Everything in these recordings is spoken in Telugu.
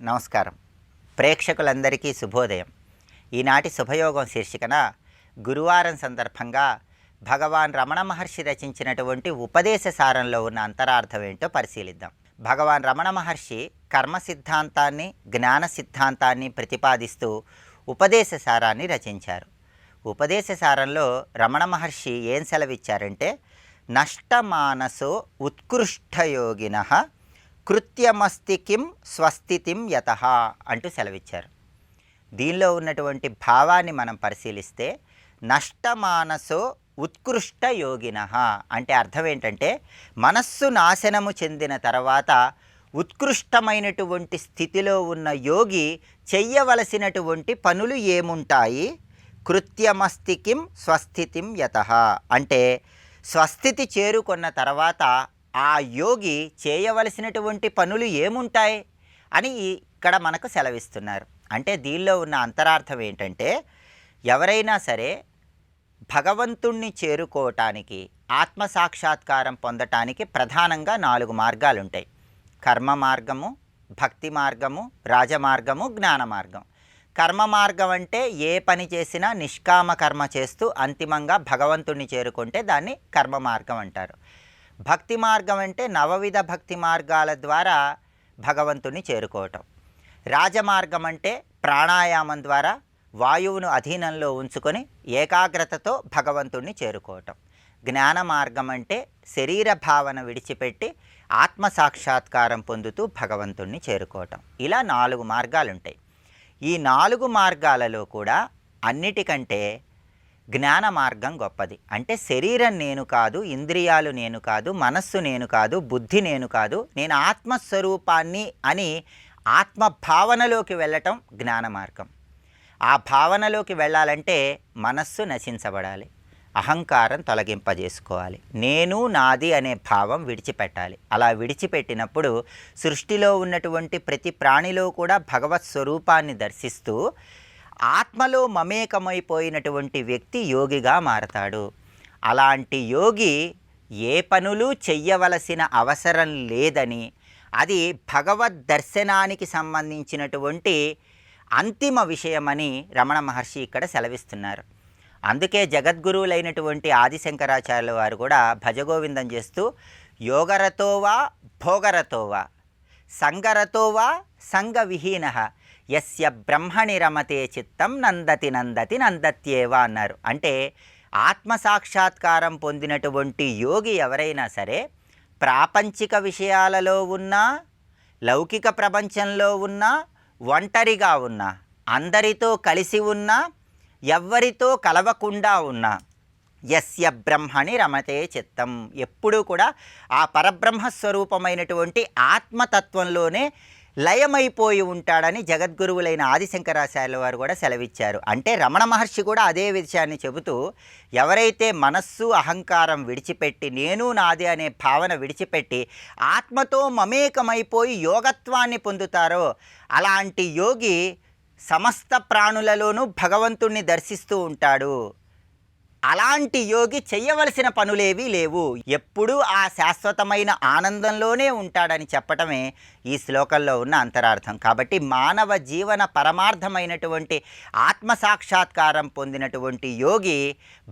నమస్కారం. ప్రేక్షకులందరికీ శుభోదయం. ఈనాటి శుభయోగం శీర్షికన గురువారం సందర్భంగా భగవాన్ రమణ మహర్షి రచించినటువంటి ఉపదేశ సారంలో ఉన్న అంతరార్థం ఏంటో పరిశీలిద్దాం. భగవాన్ రమణ మహర్షి కర్మ సిద్ధాంతాన్ని, జ్ఞాన సిద్ధాంతాన్ని ప్రతిపాదిస్తూ ఉపదేశ సారాన్ని రచించారు. ఉపదేశ సారంలో రమణ మహర్షి ఏం సెలవిచ్చారంటే, నష్టమానసో ఉత్కృష్టయోగినః కృత్యమస్తి కిం స్వస్థితిం యతః అంటూ సెలవిచ్చారు. దీనిలో ఉన్నటువంటి భావాన్ని మనం పరిశీలిస్తే, నష్టమానసో ఉత్కృష్ట యోగినః అంటే అర్థం ఏంటంటే, మనస్సు నాశనము చెందిన తర్వాత ఉత్కృష్టమైనటువంటి స్థితిలో ఉన్న యోగి చెయ్యవలసినటువంటి పనులు ఏముంటాయి? కృత్యమస్తి కిం స్వస్థితిం యతః అంటే స్వస్థితి చేరుకున్న తర్వాత ఆ యోగి చేయవలసినటువంటి పనులు ఏముంటాయి అని ఇక్కడ మనకు సెలవిస్తున్నారు. అంటే దీనిలో ఉన్న అంతరార్థం ఏంటంటే, ఎవరైనా సరే భగవంతుణ్ణి చేరుకోవటానికి, ఆత్మసాక్షాత్కారం పొందటానికి ప్రధానంగా 4 మార్గాలు ఉంటాయి. కర్మ మార్గము, భక్తి మార్గము, రాజమార్గము, జ్ఞాన మార్గం. కర్మ మార్గం అంటే ఏ పని చేసినా నిష్కామ కర్మ చేస్తూ అంతిమంగా భగవంతుణ్ణి చేరుకుంటే దాన్ని కర్మ మార్గం అంటారు. భక్తి మార్గం అంటే నవవిధ భక్తి మార్గాల ద్వారా భగవంతుని చేరుకోవటం. రాజమార్గం అంటే ప్రాణాయామం ద్వారా వాయువును అధీనంలో ఉంచుకొని ఏకాగ్రతతో భగవంతుణ్ణి చేరుకోవటం. జ్ఞాన మార్గం అంటే శరీర భావన విడిచిపెట్టి ఆత్మసాక్షాత్కారం పొందుతూ భగవంతుణ్ణి చేరుకోవటం. ఇలా 4 మార్గాలు ఉంటాయి. ఈ 4 మార్గాలలో కూడా అన్నిటికంటే జ్ఞాన మార్గం గొప్పది. అంటే శరీరం నేను కాదు, ఇంద్రియాలు నేను కాదు, మనస్సు నేను కాదు, బుద్ధి నేను కాదు, నేను ఆత్మస్వరూపాన్ని అని ఆత్మభావనలోకి వెళ్ళటం జ్ఞాన మార్గం. ఆ భావనలోకి వెళ్ళాలంటే మనస్సు నశించబడాలి, అహంకారం తొలగింపజేసుకోవాలి, నేను నాది అనే భావం విడిచిపెట్టాలి. అలా విడిచిపెట్టినప్పుడు సృష్టిలో ఉన్నటువంటి ప్రతి ప్రాణిలో కూడా భగవత్ స్వరూపాన్ని దర్శిస్తూ ఆత్మలో మమేకమైపోయినటువంటి వ్యక్తి యోగిగా మారతాడు. అలాంటి యోగి ఏ పనులు చెయ్యవలసిన అవసరం లేదని, అది భగవద్ దర్శనానికి సంబంధించినటువంటి అంతిమ విషయమని రమణ మహర్షి ఇక్కడ సెలవిస్తున్నారు. అందుకే జగద్గురువులైనటువంటి ఆదిశంకరాచార్యుల వారు కూడా భజగోవిందం చేస్తూ, యోగరతోవా భోగరతోవా సంగరతోవా సంగవిహీనః యస్య బ్రహ్మణి రమతే చిత్తం నందతి నందతి నందత్యేవ అన్నారు. అంటే ఆత్మసాక్షాత్కారం పొందినటువంటి యోగి ఎవరైనా సరే ప్రాపంచిక విషయాలలో ఉన్నా, లౌకిక ప్రపంచంలో ఉన్నా, ఒంటరిగా ఉన్నా, అందరితో కలిసి ఉన్నా, ఎవ్వరితో కలవకుండా ఉన్నా, యస్య బ్రహ్మణి రమతే చిత్తం ఎప్పుడూ కూడా ఆ పరబ్రహ్మస్వరూపమైనటువంటి ఆత్మతత్వంలోనే లయమైపోయి ఉంటాడని జగద్గురువులైన ఆదిశంకరాచార్యుల వారు కూడా సెలవిచ్చారు. అంటే రమణ మహర్షి కూడా అదే విషయాన్ని చెబుతూ, ఎవరైతే మనస్సు అహంకారం విడిచిపెట్టి నేను నాది అనే భావన విడిచిపెట్టి ఆత్మతో మమేకమైపోయి యోగత్వాన్ని పొందుతారో అలాంటి యోగి సమస్త ప్రాణులలోనూ భగవంతుణ్ణి దర్శిస్తూ ఉంటాడు. అలాంటి యోగి చెయ్యవలసిన పనులేవీ లేవు, ఎప్పుడూ ఆ శాశ్వతమైన ఆనందంలోనే ఉంటాడని చెప్పటమే ఈ శ్లోకంలో ఉన్న అంతరార్థం. కాబట్టి మానవ జీవన పరమార్థమైనటువంటి ఆత్మసాక్షాత్కారం పొందినటువంటి యోగి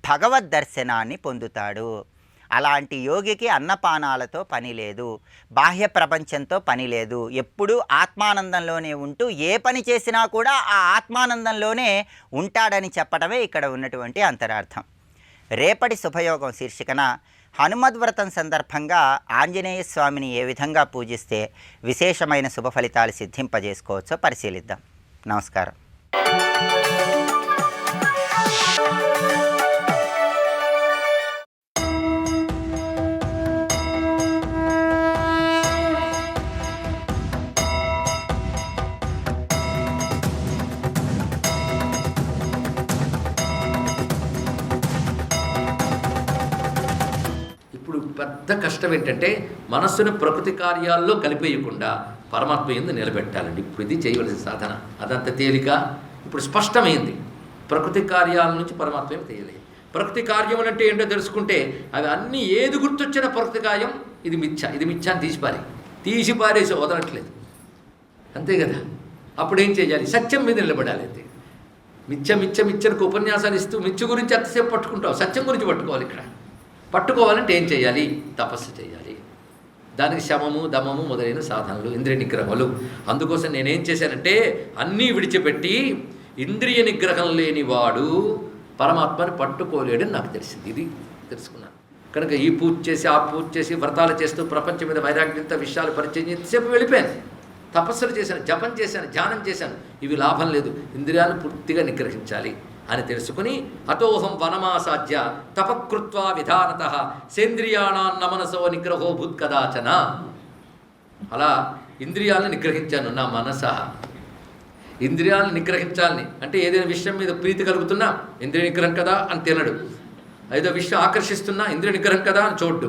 భగవద్ దర్శనాన్ని పొందుతాడు. అలాంటి యోగికి అన్నపానాలతో పని లేదు, బాహ్య ప్రపంచంతో పని లేదు, ఎప్పుడూ ఆత్మానందంలోనే ఉంటూ ఏ పని చేసినా కూడా ఆ ఆత్మానందంలోనే ఉంటాడని చెప్పడమే ఇక్కడ ఉన్నటువంటి అంతరార్థం. రేపటి శుభయోగం శీర్షికన హనుమద్వ్రతం సందర్భంగా ఆంజనేయ స్వామిని ఏ విధంగా పూజిస్తే విశేషమైన శుభ ఫలితాలు సిద్ధింపజేసుకోవచ్చో పరిశీలిద్దాం. నమస్కారం. పెద్ద కష్టం ఏంటంటే మనస్సును ప్రకృతి కార్యాల్లో కలిపేయకుండా పరమాత్మ యందు నిలబెట్టాలండి. ఇప్పుడు ఇది చేయవలసిన సాధన. అదంత తేలిక ఇప్పుడు స్పష్టమైంది. ప్రకృతి కార్యాల నుంచి పరమాత్మ తెలియలేదు. ప్రకృతి కార్యములు అంటే ఏంటో తెలుసుకుంటే అవి అన్నీ ఏది గుర్తొచ్చిన ప్రకృతి కార్యం ఇది మిథ్య అని తీసి పారేసి వదలట్లేదు. అంతే కదా. అప్పుడు ఏం చేయాలి? సత్యం మీద నిలబడాలి. అయితే మిచ్చనికి ఉపన్యాసాలు ఇస్తూ మిచ్చు గురించి ఎంతసేపు పట్టుకుంటావు? సత్యం గురించి పట్టుకోవాలి. ఇక్కడ పట్టుకోవాలంటే ఏం చేయాలి? తపస్సు చేయాలి. దానికి శమము దమము మొదలైన సాధనలు, ఇంద్రియ నిగ్రహములు. అందుకోసం నేనేం చేశానంటే అన్నీ విడిచిపెట్టి ఇంద్రియ నిగ్రహం లేనివాడు పరమాత్మని పట్టుకోలేడని నాకు తెలిసింది. ఇది తెలుసుకున్నాను. కనుక ఈ పూజ చేసి ఆ పూజ చేసి వ్రతాలు చేస్తూ ప్రపంచం మీద వైరాగ్యంతో విషయాలు పరిచయం ఎంతసేపు వెళ్ళిపోయాను. తపస్సులు చేశాను, జపం చేశాను, ధ్యానం చేశాను. ఇవి లాభం లేదు. ఇంద్రియాలను పూర్తిగా నిగ్రహించాలి అని తెలుసుకుని అతోహం వనమాసాధ్య తపకృత్వా విధానత సేంద్రియాణాన్న మనసో నిగ్రహో భూత్ కదాచన. అలా ఇంద్రియాలను నిగ్రహించాను. నా మనస ఇంద్రియాలను నిగ్రహించాలని అంటే ఏదైనా విషయం మీద ప్రీతి కలుగుతున్నా ఇంద్రియ నిగ్రహం కదా అని తినడు, ఏదో విషయం ఆకర్షిస్తున్నా ఇంద్రియ నిగ్రహం కదా అని చూడ్డు.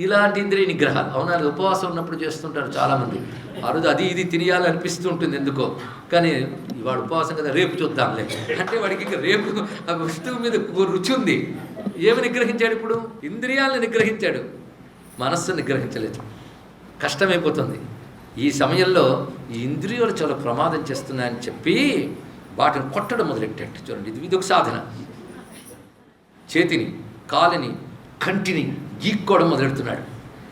ఇలాంటి ఇంద్రియ నిగ్రహాలు అవునా ఉపవాసం ఉన్నప్పుడు చేస్తుంటారు చాలామంది. ఆ రోజు అది ఇది తినేయాలని అనిపిస్తూ ఉంటుంది ఎందుకో, కానీ వాడు ఉపవాసం కదా రేపు చూద్దాంలే అంటే వాడికి ఇంకా రేపు ఆ వస్తువు మీద రుచి ఉంది. ఏమి నిగ్రహించాడు? ఇప్పుడు ఇంద్రియాలను నిగ్రహించాడు, మనస్సును నిగ్రహించలేదు. కష్టమైపోతుంది. ఈ సమయంలో ఈ ఇంద్రియాలు చాలా ప్రమాదం చేస్తున్నాయని చెప్పి వాటిని కొట్టడం మొదలెట్టాడు. చూడండి, ఇది ఒక సాధన. చేతిని, కాలిని, కంటిని గీక్కోవడం మొదలెడుతున్నాడు.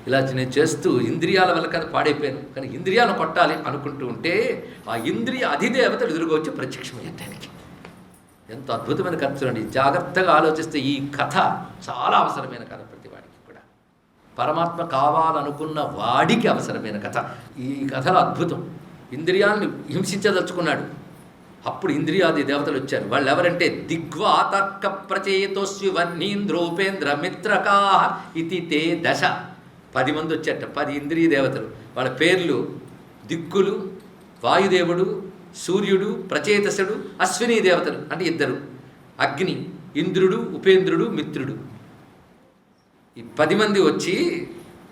ఇలా నేను చేస్తూ ఇంద్రియాల వల్ల కదా పాడైపోయాను, కానీ ఇంద్రియాలను కొట్టాలి అనుకుంటూ ఉంటే ఆ ఇంద్రియ అధిదేవతలు ఎదురుగా వచ్చి ప్రత్యక్షమయ్యటానికి ఎంత అద్భుతమైన కథ చూడండి. జాగ్రత్తగా ఆలోచిస్తే ఈ కథ చాలా అవసరమైన కథ. ప్రతి వాడికి కూడా పరమాత్మ కావాలనుకున్న వాడికి అవసరమైన కథ. ఈ కథలో అద్భుతం. ఇంద్రియాలను హింసించదలుచుకున్నాడు. అప్పుడు ఇంద్రియాది దేవతలు వచ్చారు. వాళ్ళు ఎవరంటే దిగ్వాతర్క ప్రచేతోస్వివన్నీంద్రోపేంద్ర మిత్రకా ఇది తే దశ. 10 మంది వచ్చారట, 10 ఇంద్రియ దేవతలు. వాళ్ళ పేర్లు దిక్కులు, వాయుదేవుడు, సూర్యుడు, ప్రచేతసుడు, అశ్విని దేవతలు అంటే 2, అగ్ని, ఇంద్రుడు, ఉపేంద్రుడు, మిత్రుడు. ఈ 10 మంది వచ్చి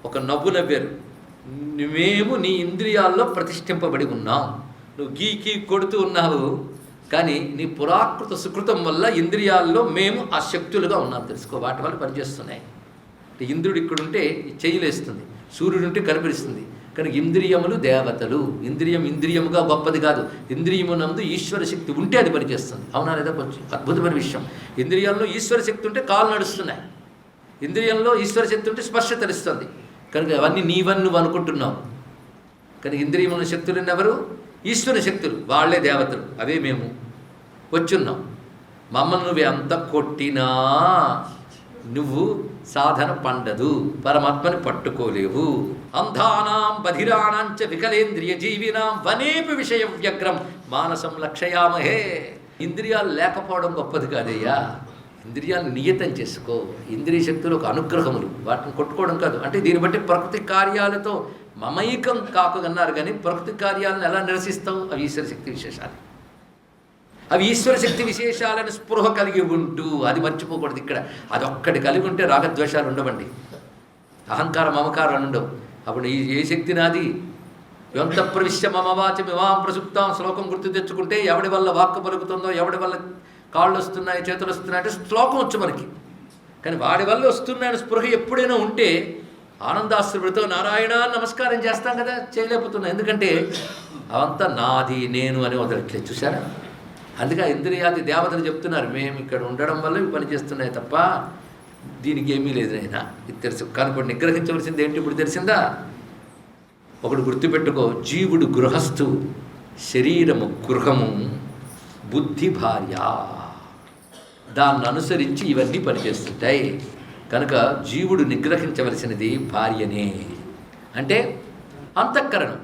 ఒక నవ్వు నవ్వారు. మేము నీ ఇంద్రియాల్లో ప్రతిష్ఠింపబడి ఉన్నాం. నువ్వు గీకి కొడుతూ ఉన్నావు, కానీ నీ పురాకృత సుకృతం వల్ల ఇంద్రియాల్లో మేము ఆ శక్తులుగా ఉన్నాం తెలుసుకో. వాటి వల్ల పనిచేస్తున్నాయి. ఇంద్రుడు ఇక్కడుంటే చెయ్యిలేస్తుంది, సూర్యుడు ఉంటే కనిపిస్తుంది. కనుక ఇంద్రియములు దేవతలు. ఇంద్రియముగా గొప్పది కాదు. ఇంద్రియమునందు ఈశ్వర శక్తి ఉంటే అది పనిచేస్తుంది. అవునా లేదా? కొంచెం అద్భుతమైన విషయం. ఇంద్రియాల్లో ఈశ్వర శక్తి ఉంటే కాళ్ళు నడుస్తున్నాయి. ఇంద్రియంలో ఈశ్వర శక్తి ఉంటే స్పర్శ తెలుస్తుంది. కనుక అవన్నీ నీవని నువ్వు అనుకుంటున్నావు. కానీ ఇంద్రియముల శక్తులు ఎవరు? ఈశ్వర శక్తులు. వాళ్లే దేవతలు. అవే మేము వచ్చున్నాం. మమ్మల్ని నువ్వు ఎంత కొట్టినా నువ్వు సాధన పండదు, పరమాత్మని పట్టుకోలేవు. అంధానాం బధిరాణాంచ వికలేంద్రియ జీవినాం వనేపి విషయ వ్యగ్రం మానసం లక్షయామహే. ఇంద్రియాలు లేకపోవడం గొప్పది కాదయ్యా. ఇంద్రియాలను నియతం చేసుకో. ఇంద్రియ శక్తులు ఒక అనుగ్రహములు, వాటిని కొట్టుకోవడం కాదు. అంటే దీన్ని బట్టి ప్రకృతి కార్యాలతో మమైకం కాకుగన్నారు, కానీ ప్రకృతి కార్యాలను ఎలా నిరసిస్తావు? అవి ఈశ్వర శక్తి విశేషాలు. అవి ఈశ్వర శక్తి విశేషాలను స్పృహ కలిగి ఉంటూ అది మర్చిపోకూడదు. ఇక్కడ అదొక్కటి కలిగి ఉంటే రాగద్వేషాలు ఉండవండి, అహంకార మమకారాలు ఉండవు. అప్పుడు ఏ శక్తి నాది? ఎంత ప్రవిశ్య మమవాచ మివాం ప్రసుప్తాం శ్లోకం గుర్తు తెచ్చుకుంటే ఎవడి వల్ల వాక్కు పలుకుతుందో, ఎవడి వల్ల కాళ్ళు వస్తున్నాయి, చేతులు వస్తున్నాయి అంటే శ్లోకం వచ్చు మనకి. కానీ వాడి వల్ల వస్తున్నాయని స్పృహ ఎప్పుడైనా ఉంటే ఆనందాశ్రుడితో నారాయణ నమస్కారం చేస్తాం కదా, చేయలేకపోతున్నా. ఎందుకంటే అవంతా నాది నేను అని వదలట్లేదు. చూసారా? అందుకే ఇంద్రియాది దేవతలు చెప్తున్నారు, మేము ఇక్కడ ఉండడం వల్ల ఇవి పనిచేస్తున్నాయి తప్ప దీనికి ఏమీ లేదు అయినా. ఇది తెలుసు. కానీ ఇప్పుడు నిగ్రహించవలసింది ఏంటి ఇప్పుడు తెలిసిందా? ఒకడు గుర్తుపెట్టుకో, జీవుడు గృహస్థు, శరీరము గృహము, బుద్ధి భార్య. దాన్ని అనుసరించి ఇవన్నీ పనిచేస్తుంటాయి. కనుక జీవుడు నిగ్రహించవలసినది భార్యనే. అంటే అంతఃకరణం.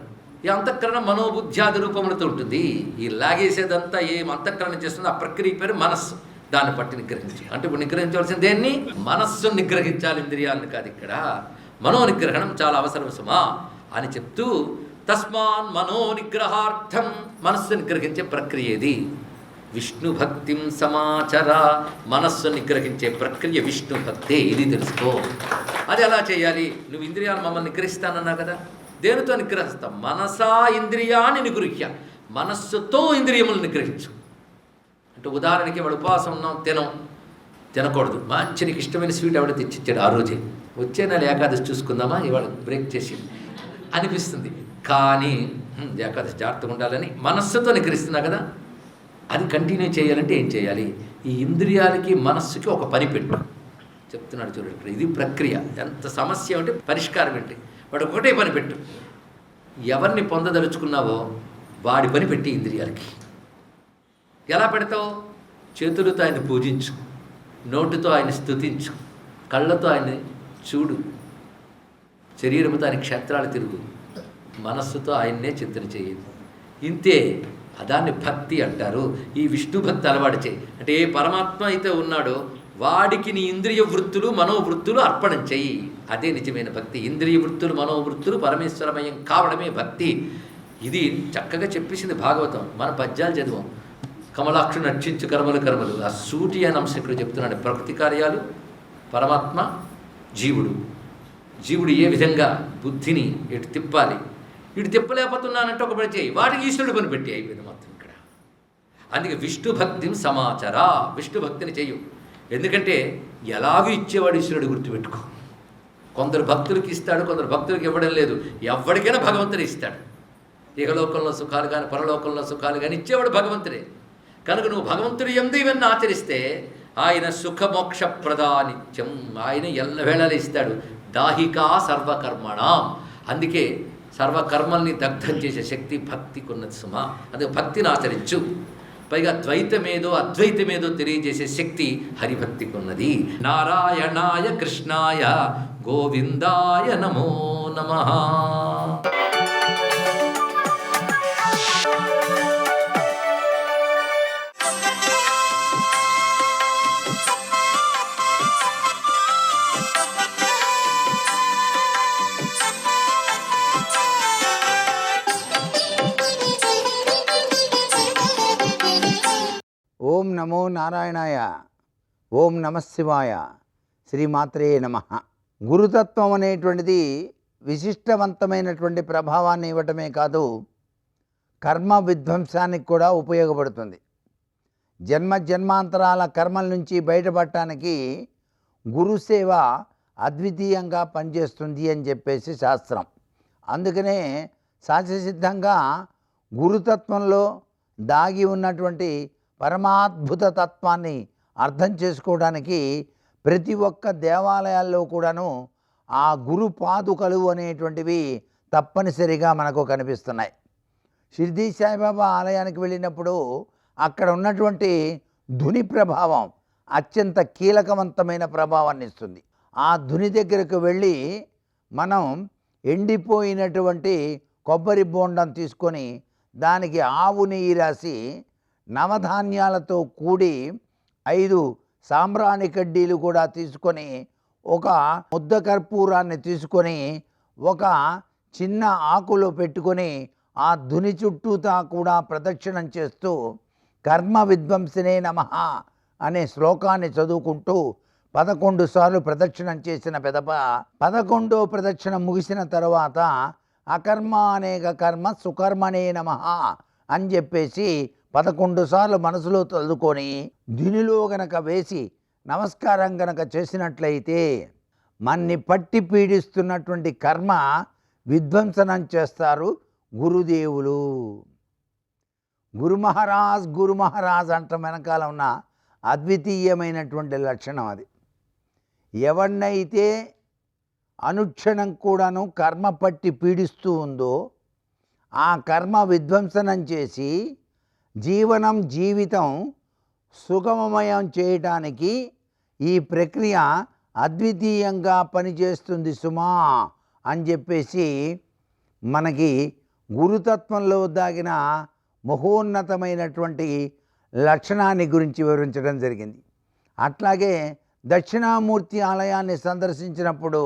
ఈ అంతఃకరణం మనోబుద్ధ్యాది రూపములతో ఉంటుంది. ఈ లాగేసేదంతా ఏం అంతఃకరణం చేస్తుందో ఆ ప్రక్రియ పేరు మనస్సు. దాన్ని బట్టి నిగ్రహించి, అంటే ఇప్పుడు నిగ్రహించవలసింది దేన్ని? మనస్సును నిగ్రహించాలి, ఇంద్రియాలను కాదు. ఇక్కడ మనో నిగ్రహణం చాలా అవసరం సుమా అని చెప్తూ, తస్మాన్ మనో నిగ్రహార్థం, మనస్సు నిగ్రహించే ప్రక్రియ ఇది. విష్ణు భక్తిం సమాచర, మనస్సు నిగ్రహించే ప్రక్రియ విష్ణు భక్తే. ఇది తెలుసుకో. అది ఎలా చేయాలి? నువ్వు ఇంద్రియాలు మమ్మల్ని నిగ్రహిస్తానన్నా కదా, దేనితో నిగ్రహిస్తాం? మనసా ఇంద్రియాన్ని నిగృహ్య, మనస్సుతో ఇంద్రియములను నిగ్రహించు. అంటే ఉదాహరణకి వాడు ఉపవాసం ఉన్నాం, తినకూడదు. మంచి నీకు ఇష్టమైన స్వీట్ ఎవడ తెచ్చిచ్చాడు ఆ రోజే, వచ్చే నెల ఏకాదశి చూసుకుందామా, ఇవాళ బ్రేక్ చేసి అనిపిస్తుంది. కానీ జాగ్రత్తగా ఉండాలని మనస్సుతో నిగ్రహిస్తున్నా కదా, అది కంటిన్యూ చేయాలంటే ఏం చేయాలి? ఈ ఇంద్రియాలకి మనస్సుకి ఒక పని పెట్టు చెప్తున్నాడు చూడండి. ఇది ప్రక్రియ. ఎంత సమస్య అంటే పరిష్కారం ఏంటి? వాడు ఒకటే పని పెట్టు. ఎవరిని పొందదలుచుకున్నావో వాడి పని పెట్టి ఇంద్రియాలకి. ఎలా పెడతావు? చేతులతో ఆయన్ని పూజించు, నోటితో ఆయన స్తుతించు, కళ్ళతో ఆయన్ని చూడు, శరీరంతో ఆయన క్షేత్రాలు తిరుగు, మనస్సుతో ఆయన్నే చింతన చేయదు. ఇంతే. అదాన్ని భక్తి అంటారు. ఈ విష్ణు భక్తి అలవాటు చేయి. అంటే ఏ పరమాత్మ అయితే ఉన్నాడో వాడికి నీ ఇంద్రియ వృత్తులు మనోవృత్తులు అర్పణం చెయ్యి. అదే నిజమైన భక్తి. ఇంద్రియ వృత్తులు మనోవృత్తులు పరమేశ్వరమయం కావడమే భక్తి. ఇది చక్కగా చెప్పేసింది భాగవతం. మన పద్యాలు చదివాం. కమలాక్షుని నక్షించు కర్మలు కర్మలు. ఆ సూటి అని అంశం ఇక్కడ చెప్తున్నాడు. ప్రకృతి కార్యాలు, పరమాత్మ, జీవుడు. జీవుడు ఏ విధంగా బుద్ధిని ఇటు తిప్పాలి, ఇటు తిప్పలేకపోతున్నానంటే ఒక పని చేయి, వాటికి ఈశ్వరుడు పని పెట్టి అయిపోయింది మొత్తం ఇక్కడ. అందుకే విష్ణు భక్తిని సమాచార, విష్ణు భక్తిని చెయ్యు. ఎందుకంటే ఎలాగూ ఇచ్చేవాడు ఈశ్వరుడు గుర్తుపెట్టుకో. కొందరు భక్తులకి ఇస్తాడు, కొందరు భక్తులకి ఇవ్వడం లేదు. ఎవరికైనా భగవంతుడు ఇస్తాడు. ఇహలోకంలో సుఖాలు కానీ పరలోకంలో సుఖాలు కానీ ఇచ్చేవాడు భగవంతుడే. కనుక నువ్వు భగవంతుడు యందు ఇవన్నీ ఆచరిస్తే ఆయన సుఖమోక్ష ప్రదానిత్యం, ఆయన ఎల్లవేళలా ఇస్తాడు. దాహికా సర్వకర్మణాం. అందుకే సర్వకర్మల్ని దగ్ధం చేసే శక్తి భక్తికి ఉన్నది సుమా. అందుకే భక్తిని ఆచరించు. పైగా ద్వైతమేదో అద్వైతమేదో తెలియజేసే శక్తి హరిభక్తికి ఉన్నది. నారాయణాయ కృష్ణాయ గోవిందాయ నమో నమః. ఓం నమో నారాయణాయ. ఓం నమశివాయ. శ్రీమాత్రే నమః. గురుతత్వం అనేటువంటిది విశిష్టవంతమైనటువంటి ప్రభావాన్ని ఇవ్వటమే కాదు, కర్మ విధ్వంసానికి కూడా ఉపయోగపడుతుంది. జన్మాంతరాల కర్మల నుంచి బయటపడటానికి గురుసేవ అద్వితీయంగా పనిచేస్తుంది అని చెప్పేసి శాస్త్రం. అందుకనే సహజసిద్ధంగా గురుతత్వంలో దాగి ఉన్నటువంటి పరమాద్భుత తత్వాన్ని అర్థం చేసుకోవడానికి ప్రతి ఒక్క దేవాలయాల్లో కూడాను ఆ గురు పాదుకలు అనేటువంటివి తప్పనిసరిగా మనకు కనిపిస్తున్నాయి. షిర్డీ సాయిబాబా ఆలయానికి వెళ్ళినప్పుడు అక్కడ ఉన్నటువంటి ధుని ప్రభావం అత్యంత కీలకవంతమైన ప్రభావాన్ని ఇస్తుంది. ఆ ధుని దగ్గరకు వెళ్ళి మనం ఎండిపోయినటువంటి కొబ్బరి బోండం తీసుకొని దానికి ఆవు నెయ్యి రాసి నవధాన్యాలతో కూడి 5 సాంబ్రాణి కడ్డీలు కూడా తీసుకొని ఒక ముద్ద కర్పూరాన్ని తీసుకొని ఒక చిన్న ఆకులో పెట్టుకొని ఆ ధుని చుట్టూతా కూడా ప్రదక్షిణం చేస్తూ కర్మ విధ్వంసనే నమః అనే శ్లోకాన్ని చదువుకుంటూ 11 సార్లు ప్రదక్షిణం చేసిన పెదప 11వ ప్రదక్షిణ ముగిసిన తర్వాత అకర్మ అనేక కర్మ సుకర్మనే నమః అని చెప్పేసి 11 సార్లు మనసులో తలుదుకొని ధునిలో గనక వేసి నమస్కారం గనక చేసినట్లయితే మన్ని పట్టి పీడిస్తున్నటువంటి కర్మ విధ్వంసనం చేస్తారు గురుదేవులు. గురు మహారాజ్ అంట వెనకాల ఉన్న అద్వితీయమైనటువంటి లక్షణం అది. ఎవరినైతే అనుక్షణం కూడాను కర్మ పట్టి పీడిస్తూ ఉందో ఆ కర్మ విధ్వంసనం చేసి జీవితం సుగమమయం చేయటానికి ఈ ప్రక్రియ అద్వితీయంగా పనిచేస్తుంది సుమా అని చెప్పేసి మనకి గురుతత్వంలో దాగిన మహోన్నతమైనటువంటి లక్షణాన్ని గురించి వివరించడం జరిగింది. అట్లాగే దక్షిణామూర్తి ఆలయాన్ని సందర్శించినప్పుడు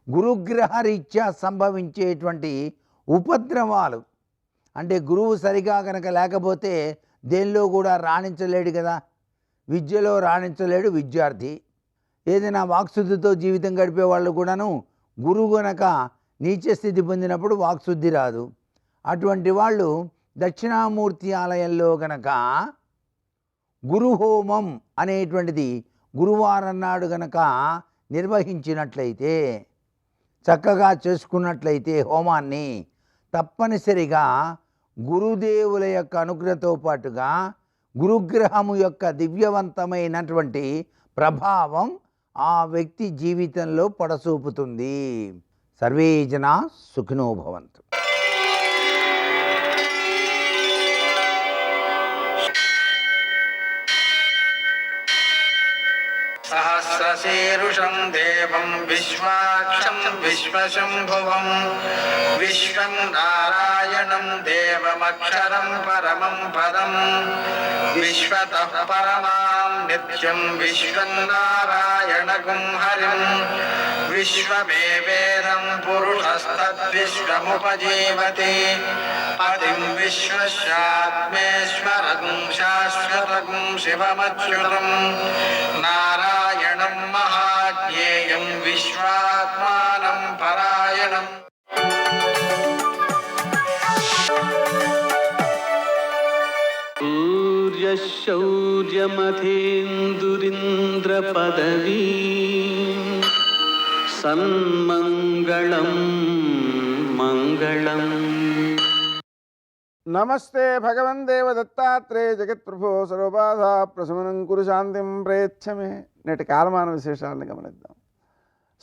గురుగ్రహ రీత్యా సంభవించేటువంటి ఉపద్రవాలు, అంటే గురువు సరిగా కనుక లేకపోతే దేనిలో కూడా రాణించలేడు కదా. విద్యలో రాణించలేడు విద్యార్థి. ఏదైనా వాక్శుద్ధితో జీవితం గడిపే వాళ్ళు కూడాను గురువు గనక నీచస్థితి పొందినప్పుడు వాక్శుద్ధి రాదు. అటువంటి వాళ్ళు దక్షిణామూర్తి ఆలయంలో గనక గురుహోమం అనేటువంటిది గురువారం నాడు గనక నిర్వహించినట్లయితే, చక్కగా చేసుకున్నట్లయితే హోమాన్ని తప్పనిసరిగా గురుదేవుల యొక్క అనుగ్రహంతో పాటుగా గురుగ్రహము యొక్క దివ్యవంతమైనటువంటి ప్రభావం ఆ వ్యక్తి జీవితంలో పడసూపుతుంది. సర్వే జనా సుఖినో భవంతు. సహస్రశీరుషం దేవం విశ్వాక్షం విశ్వశంభువం విశ్వం నారాయణం దేవమక్షరం పరమం పదం విశ్వతః పరమాం నిత్యం విశ్వం నారాయణగుం హరిం విశ్వమేవేదం పురుషస్తద్విశ్వముపజీవతి పతిం విశ్వస్యాత్మేశ్వరం శాశ్వతం శివమచ్యుతం నారాయణం మహాజ్ఞేయం విశ్వాత్మానం పరాయణం. సూర్యశౌర్యమథేందురింద్రపదవీ సన్మంగళం మంగళం. నమస్తే భగవన్ దేవ దత్తాత్రేయ జగత్ప్రభో సర్వబాధ ప్రశమనం కురు శాంతిం ప్రయచ్చమే. నేటి కాలమాన విశేషాలను గమనిద్దాం.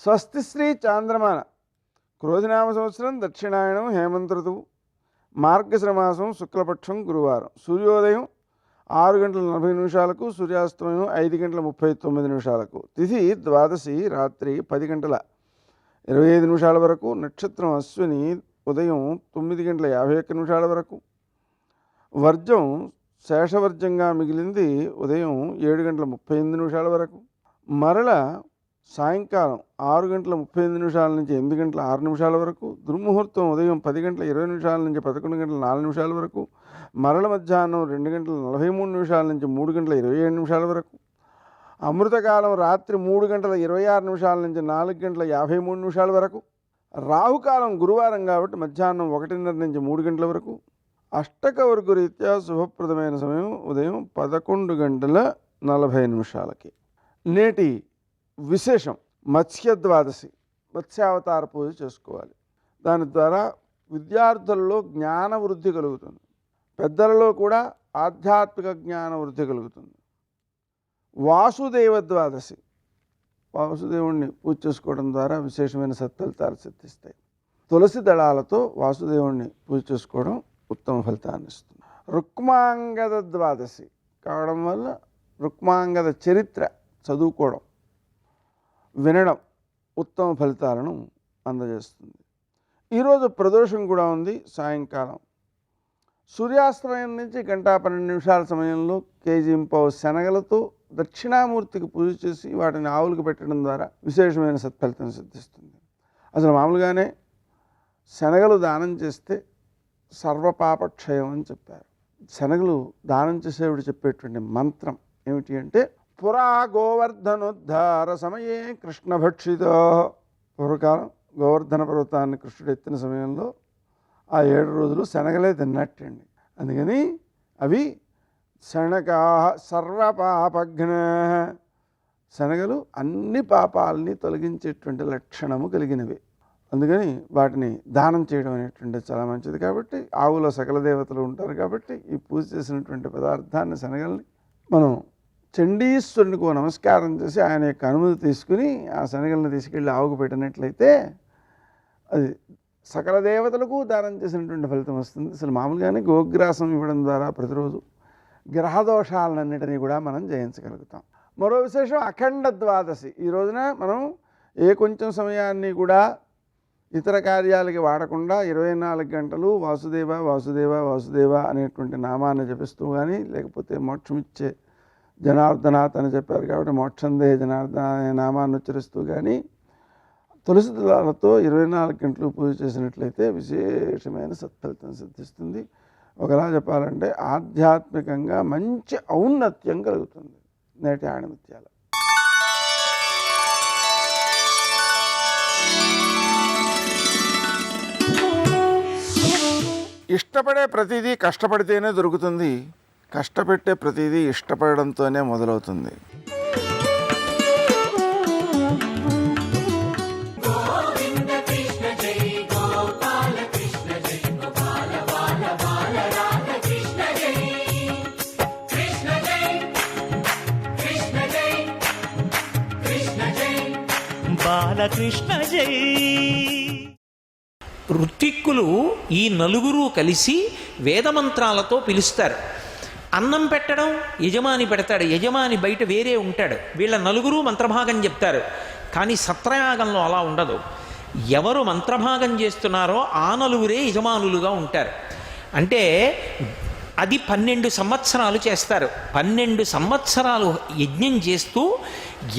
స్వస్తి శ్రీ చాంద్రమాన క్రోధినామ సంవత్సరం దక్షిణాయనం హేమంత ఋతువు మార్గశిర మాసం శుక్లపక్షం గురువారం. సూర్యోదయం 6:40 సూర్యాస్తమయం 5:39. తిథి ద్వాదశి రాత్రి 10:25 వరకు. నక్షత్రం అశ్విని ఉదయం 9:51 వరకు. వర్జం శేషవర్జంగా మిగిలింది ఉదయం 7:38 వరకు. మరల సాయంకాలం 6:35 నుంచి 8:06 వరకు. దుర్ముహూర్తం ఉదయం 10:20 నుంచి 11:04 వరకు. మరల మధ్యాహ్నం 2:43 నుంచి 3:27 వరకు. అమృతకాలం రాత్రి 3:26 నుంచి 4:53 వరకు. రాహుకాలం గురువారం కాబట్టి మధ్యాహ్నం 1:30 నుంచి 3 గంటల వరకు. అష్టకవర్గు రీత్యా శుభప్రదమైన సమయం ఉదయం 11:40. నేటి విశేషం మత్స్యద్వాదశి. మత్స్యావతార పూజ చేసుకోవాలి. దాని ద్వారా విద్యార్థులలో జ్ఞాన వృద్ధి కలుగుతుంది. పెద్దలలో కూడా ఆధ్యాత్మిక జ్ఞాన వృద్ధి కలుగుతుంది. వాసుదేవ ద్వాదశి. వాసుదేవుణ్ణి పూజ చేసుకోవడం ద్వారా విశేషమైన సత్ఫలితాలు సిద్ధిస్తాయి. తులసి దళాలతో వాసుదేవుణ్ణి పూజ చేసుకోవడం ఉత్తమ ఫలితాన్ని ఇస్తుంది. రుక్మాంగద ద్వాదశి కావడం వల్ల రుక్మాంగద చరిత్ర చదువుకోవడం వినడం ఉత్తమ ఫలితాలను అందజేస్తుంది. ఈరోజు ప్రదోషం కూడా ఉంది. సాయంకాలం సూర్యాస్తమయం నుంచి 1:12 సమయంలో కేజీంపావు శనగలతో దక్షిణామూర్తికి పూజ చేసి వాటిని ఆవులకు పెట్టడం ద్వారా విశేషమైన సత్ఫలితం సిద్ధిస్తుంది. అసలు మామూలుగానే శనగలు దానం చేస్తే సర్వపాపక్షయం అని చెప్పారు. శనగలు దానం చేసేవాడు చెప్పేటువంటి మంత్రం ఏమిటి అంటే పురా గోవర్ధనోద్ధార సమయే కృష్ణభక్షితో. పూర్వకాలం గోవర్ధన పర్వతాన్ని కృష్ణుడు ఎత్తిన సమయంలో ఆ 7 రోజులు శనగలే తిన్నట్టండి. అందుకని అవి శనగా సర్వపాపఘ్న. శనగలు అన్ని పాపాలని తొలగించేటువంటి లక్షణము కలిగినవి. అందుకని వాటిని దానం చేయడం అనేటువంటి చాలా మంచిది. కాబట్టి ఆవులో సకల దేవతలు ఉంటారు కాబట్టి ఈ పూజ చేసినటువంటి పదార్థాన్ని శనగల్ని మనం చండీశ్వరునికి నమస్కారం చేసి ఆయన యొక్క అనుమతి తీసుకుని ఆ శనగల్ని తీసుకెళ్ళి ఆవుకు పెట్టినట్లయితే అది సకల దేవతలకు దానం చేసినటువంటి ఫలితం వస్తుంది. అసలు మామూలుగానే గోగ్రాసం ఇవ్వడం ద్వారా ప్రతిరోజు గ్రహదోషాలన్నిటినీ కూడా మనం జయించగలుగుతాం. మరో విశేషం అఖండ ద్వాదశి. ఈ రోజున మనం కొంచెం సమయాన్ని కూడా ఇతర కార్యాలకి వాడకుండా 24 గంటలు వాసుదేవ వాసుదేవ వాసుదేవ అనేటువంటి నామాన్ని జపిస్తూ కానీ, లేకపోతే మోక్షమిచ్చే జనార్దనాథ్ అని చెప్పారు కాబట్టి మోక్షందే జనార్దన అనే నామాన్ని ఉచ్చరిస్తూ కానీ తులసి దళాలతో 24 గంటలు పూజ చేసినట్లయితే విశేషమైన సత్ఫలితం సిద్ధిస్తుంది. ఒకలా చెప్పాలంటే ఆధ్యాత్మికంగా మంచి ఔన్నత్యం కలుగుతుంది. నేటి ఆణిముత్యాలు. ఇష్టపడే ప్రతిదీ కష్టపడితేనే దొరుకుతుంది. కష్టపెట్టే ప్రతిదీ ఇష్టపడడంతోనే మొదలవుతుంది. కృష్ణ జై. ఋత్విక్కులు ఈ నలుగురు కలిసి వేదమంత్రాలతో పిలుస్తారు. అన్నం పెట్టడం యజమాని పెడతాడు, యజమాని బయట వేరే ఉంటాడు. వీళ్ళ నలుగురు మంత్రభాగం చెప్తారు. కానీ సత్రయాగంలో అలా ఉండదు. ఎవరు మంత్రభాగం చేస్తున్నారో ఆ నలుగురే యజమానులుగా ఉంటారు. అంటే అది 12 సంవత్సరాలు చేస్తారు. 12 సంవత్సరాలు యజ్ఞం చేస్తూ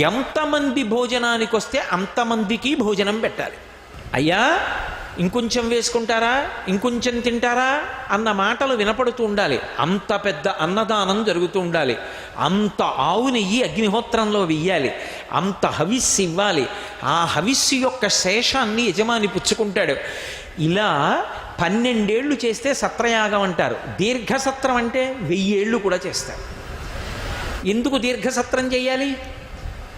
ఎంతమంది భోజనానికి వస్తే అంతమందికి భోజనం పెట్టాలి. అయ్యా ఇంకొంచెం వేసుకుంటారా, ఇంకొంచెం తింటారా అన్న మాటలు వినపడుతూ ఉండాలి. అంత పెద్ద అన్నదానం జరుగుతూ ఉండాలి. అంత ఆవు నెయ్యి అగ్నిహోత్రంలో వెయ్యాలి. అంత హవిస్సు ఇవ్వాలి. ఆ హవిస్సు యొక్క శేషాన్ని యజమాని పుచ్చుకుంటాడు. ఇలా 12 ఏళ్ళు చేస్తే సత్రయాగం అంటారు. దీర్ఘసత్రం అంటే 1000 ఏళ్ళు కూడా చేస్తారు. ఎందుకు దీర్ఘసత్రం చేయాలి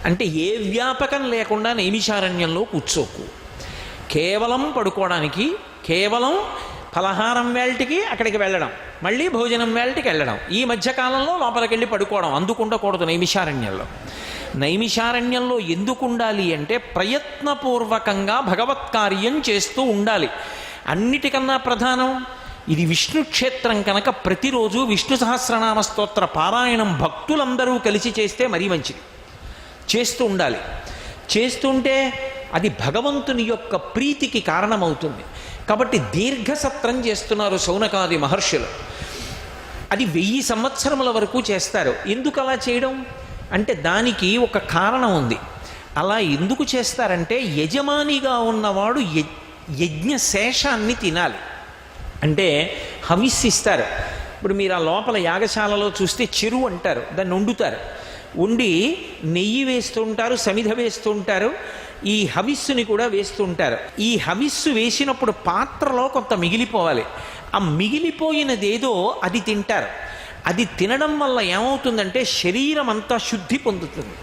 అంటే ఏ వ్యాపకం లేకుండా నైమిషారణ్యంలో కూర్చోకు. కేవలం పడుకోవడానికి, కేవలం ఫలహారం వేళటికి అక్కడికి వెళ్ళడం, మళ్ళీ భోజనం వేళటికి వెళ్ళడం, ఈ మధ్యకాలంలో లోపలికి వెళ్ళి పడుకోవడం అందుకుండకూడదు నైమిషారణ్యంలో. నైమిషారణ్యంలో ఎందుకు ఉండాలి అంటే ప్రయత్నపూర్వకంగా భగవత్ కార్యం చేస్తూ ఉండాలి. అన్నిటికన్నా ప్రధానం ఇది విష్ణు క్షేత్రం కనుక ప్రతిరోజు విష్ణు సహస్రనామ స్తోత్ర పారాయణం భక్తులందరూ కలిసి చేస్తే మరీ మంచిది. చేస్తూ ఉండాలి. చేస్తుంటే అది భగవంతుని యొక్క ప్రీతికి కారణమవుతుంది. కాబట్టి దీర్ఘసత్రం చేస్తున్నారు శౌనకాది మహర్షులు. అది 1000 సంవత్సరముల వరకు చేస్తారు. ఎందుకు అలా చేయడం అంటే దానికి ఒక కారణం ఉంది. అలా ఎందుకు చేస్తారంటే యజమానిగా ఉన్నవాడు యజ్ఞ శేషాన్ని తినాలి. అంటే హవిస్సిస్తారు. ఇప్పుడు మీరు ఆ లోపల యాగశాలలో చూస్తే చెరువు అంటారు, దాన్ని వండుతారు. వండి నెయ్యి వేస్తూ ఉంటారు, సమిధ వేస్తూ ఉంటారు, ఈ హవిస్సుని కూడా వేస్తూ ఉంటారు. ఈ హవిస్సు వేసినప్పుడు పాత్రలో కొంత మిగిలిపోవాలి. ఆ మిగిలిపోయినదేదో అది తింటారు. అది తినడం వల్ల ఏమవుతుందంటే శరీరం అంతా శుద్ధి పొందుతుంది.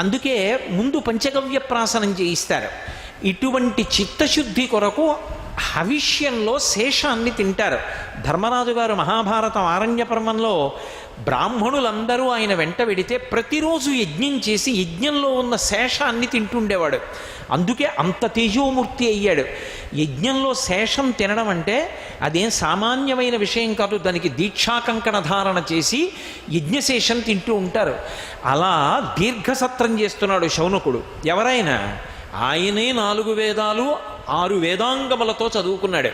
అందుకే ముందు పంచగవ్య ప్రాసనం చేయిస్తారు. ఇటువంటి చిత్తశుద్ధి కొరకు హవిష్యంలో శేషాన్ని తింటారు. ధర్మరాజు గారు మహాభారతం ఆరణ్య పర్వంలో బ్రాహ్మణులందరూ ఆయన వెంట వెడితే ప్రతిరోజు యజ్ఞం చేసి యజ్ఞంలో ఉన్న శేషాన్ని తింటుండేవాడు. అందుకే అంత తేజోమూర్తి అయ్యాడు. యజ్ఞంలో శేషం తినడం అంటే అదేం సామాన్యమైన విషయం కాదు. దానికి దీక్షాకంకణ ధారణ చేసి యజ్ఞశేషం తింటూ ఉంటారు. అలా దీర్ఘసత్రం చేస్తున్నాడు శౌనకుడు. ఎవరైనా ఆయనే 4 వేదాలు 6 వేదాంగములతో చదువుకున్నాడు.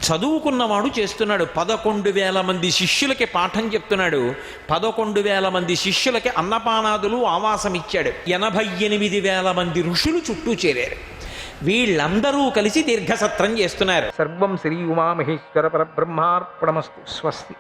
చదువుకున్నవాడు చేస్తున్నాడు. 11,000 మంది శిష్యులకి పాఠం చెప్తున్నాడు. 11,000 మంది శిష్యులకి అన్నపానాదులు ఆవాసం ఇచ్చాడు. 88,000 మంది ఋషులు చుట్టూ చేరారు. వీళ్ళందరూ కలిసి దీర్ఘసత్రం చేస్తున్నారు. సర్వం శ్రీ ఉమామహేశ్వర పరబ్రహ్మార్పణమస్తు. స్వస్తి.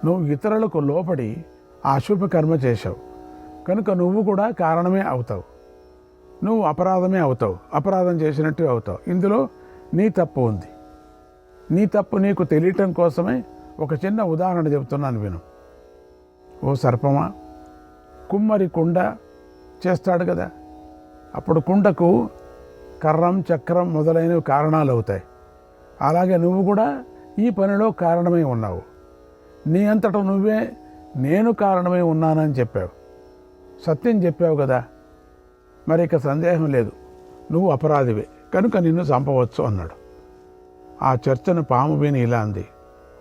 నువ్వు ఇతరులకు లోపడి అశుభ కర్మ చేశావు కనుక నువ్వు కూడా కారణమే అవుతావు. నువ్వు అపరాధమే అవుతావు, అపరాధం చేసినట్టు అవుతావు. ఇందులో నీ తప్పు ఉంది. నీ తప్పు నీకు తెలియటం కోసమే ఒక చిన్న ఉదాహరణ చెబుతున్నాను విను. ఓ సర్పమా, కుమ్మరి కుండ చేస్తాడు కదా, అప్పుడు కుండకు కర్రం చక్రం మొదలైనవి కారణాలు అవుతాయి. అలాగే నువ్వు కూడా ఈ పనిలో కారణమై ఉన్నావు. నీ అంతటా నువ్వే నేను కారణమై ఉన్నానని చెప్పావు. సత్యం చెప్పావు కదా, మరి ఇక సందేహం లేదు, నువ్వు అపరాధివే కనుక నిన్ను చంపవచ్చు అన్నాడు. ఆ చర్చను పాము విని ఇలా అంది,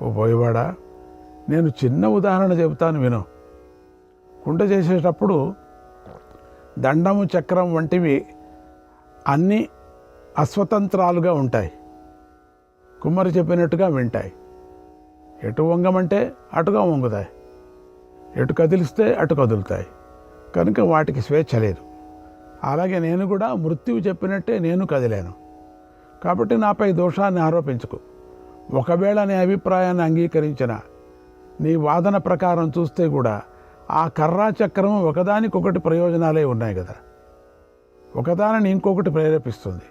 ఓ పోయేవాడా, నేను చిన్న ఉదాహరణ చెబుతాను విను. కుండ చేసేటప్పుడు దండము చక్రం వంటివి అన్నీ అస్వతంత్రాలుగా ఉంటాయి. కుమ్మరి చెప్పినట్టుగా వింటాయి. ఎటు వంగమంటే అటుగా వంగుతాయి, ఎటు కదిలిస్తే అటు కదులుతాయి. కనుక వాటికి స్వేచ్ఛ లేదు. అలాగే నేను కూడా మృత్యువు చెప్పినట్టే నేను కదిలాను. కాబట్టి నాపై దోషాన్ని ఆరోపించుకు. ఒకవేళ నీ అభిప్రాయాన్ని అంగీకరించిన నీ వాదన ప్రకారం చూస్తే కూడా ఆ కర్రా చక్రం ఒకదానికొకటి ప్రయోజనాలే ఉన్నాయి కదా, ఒకదానిని ఇంకొకటి ప్రేరేపిస్తుంది.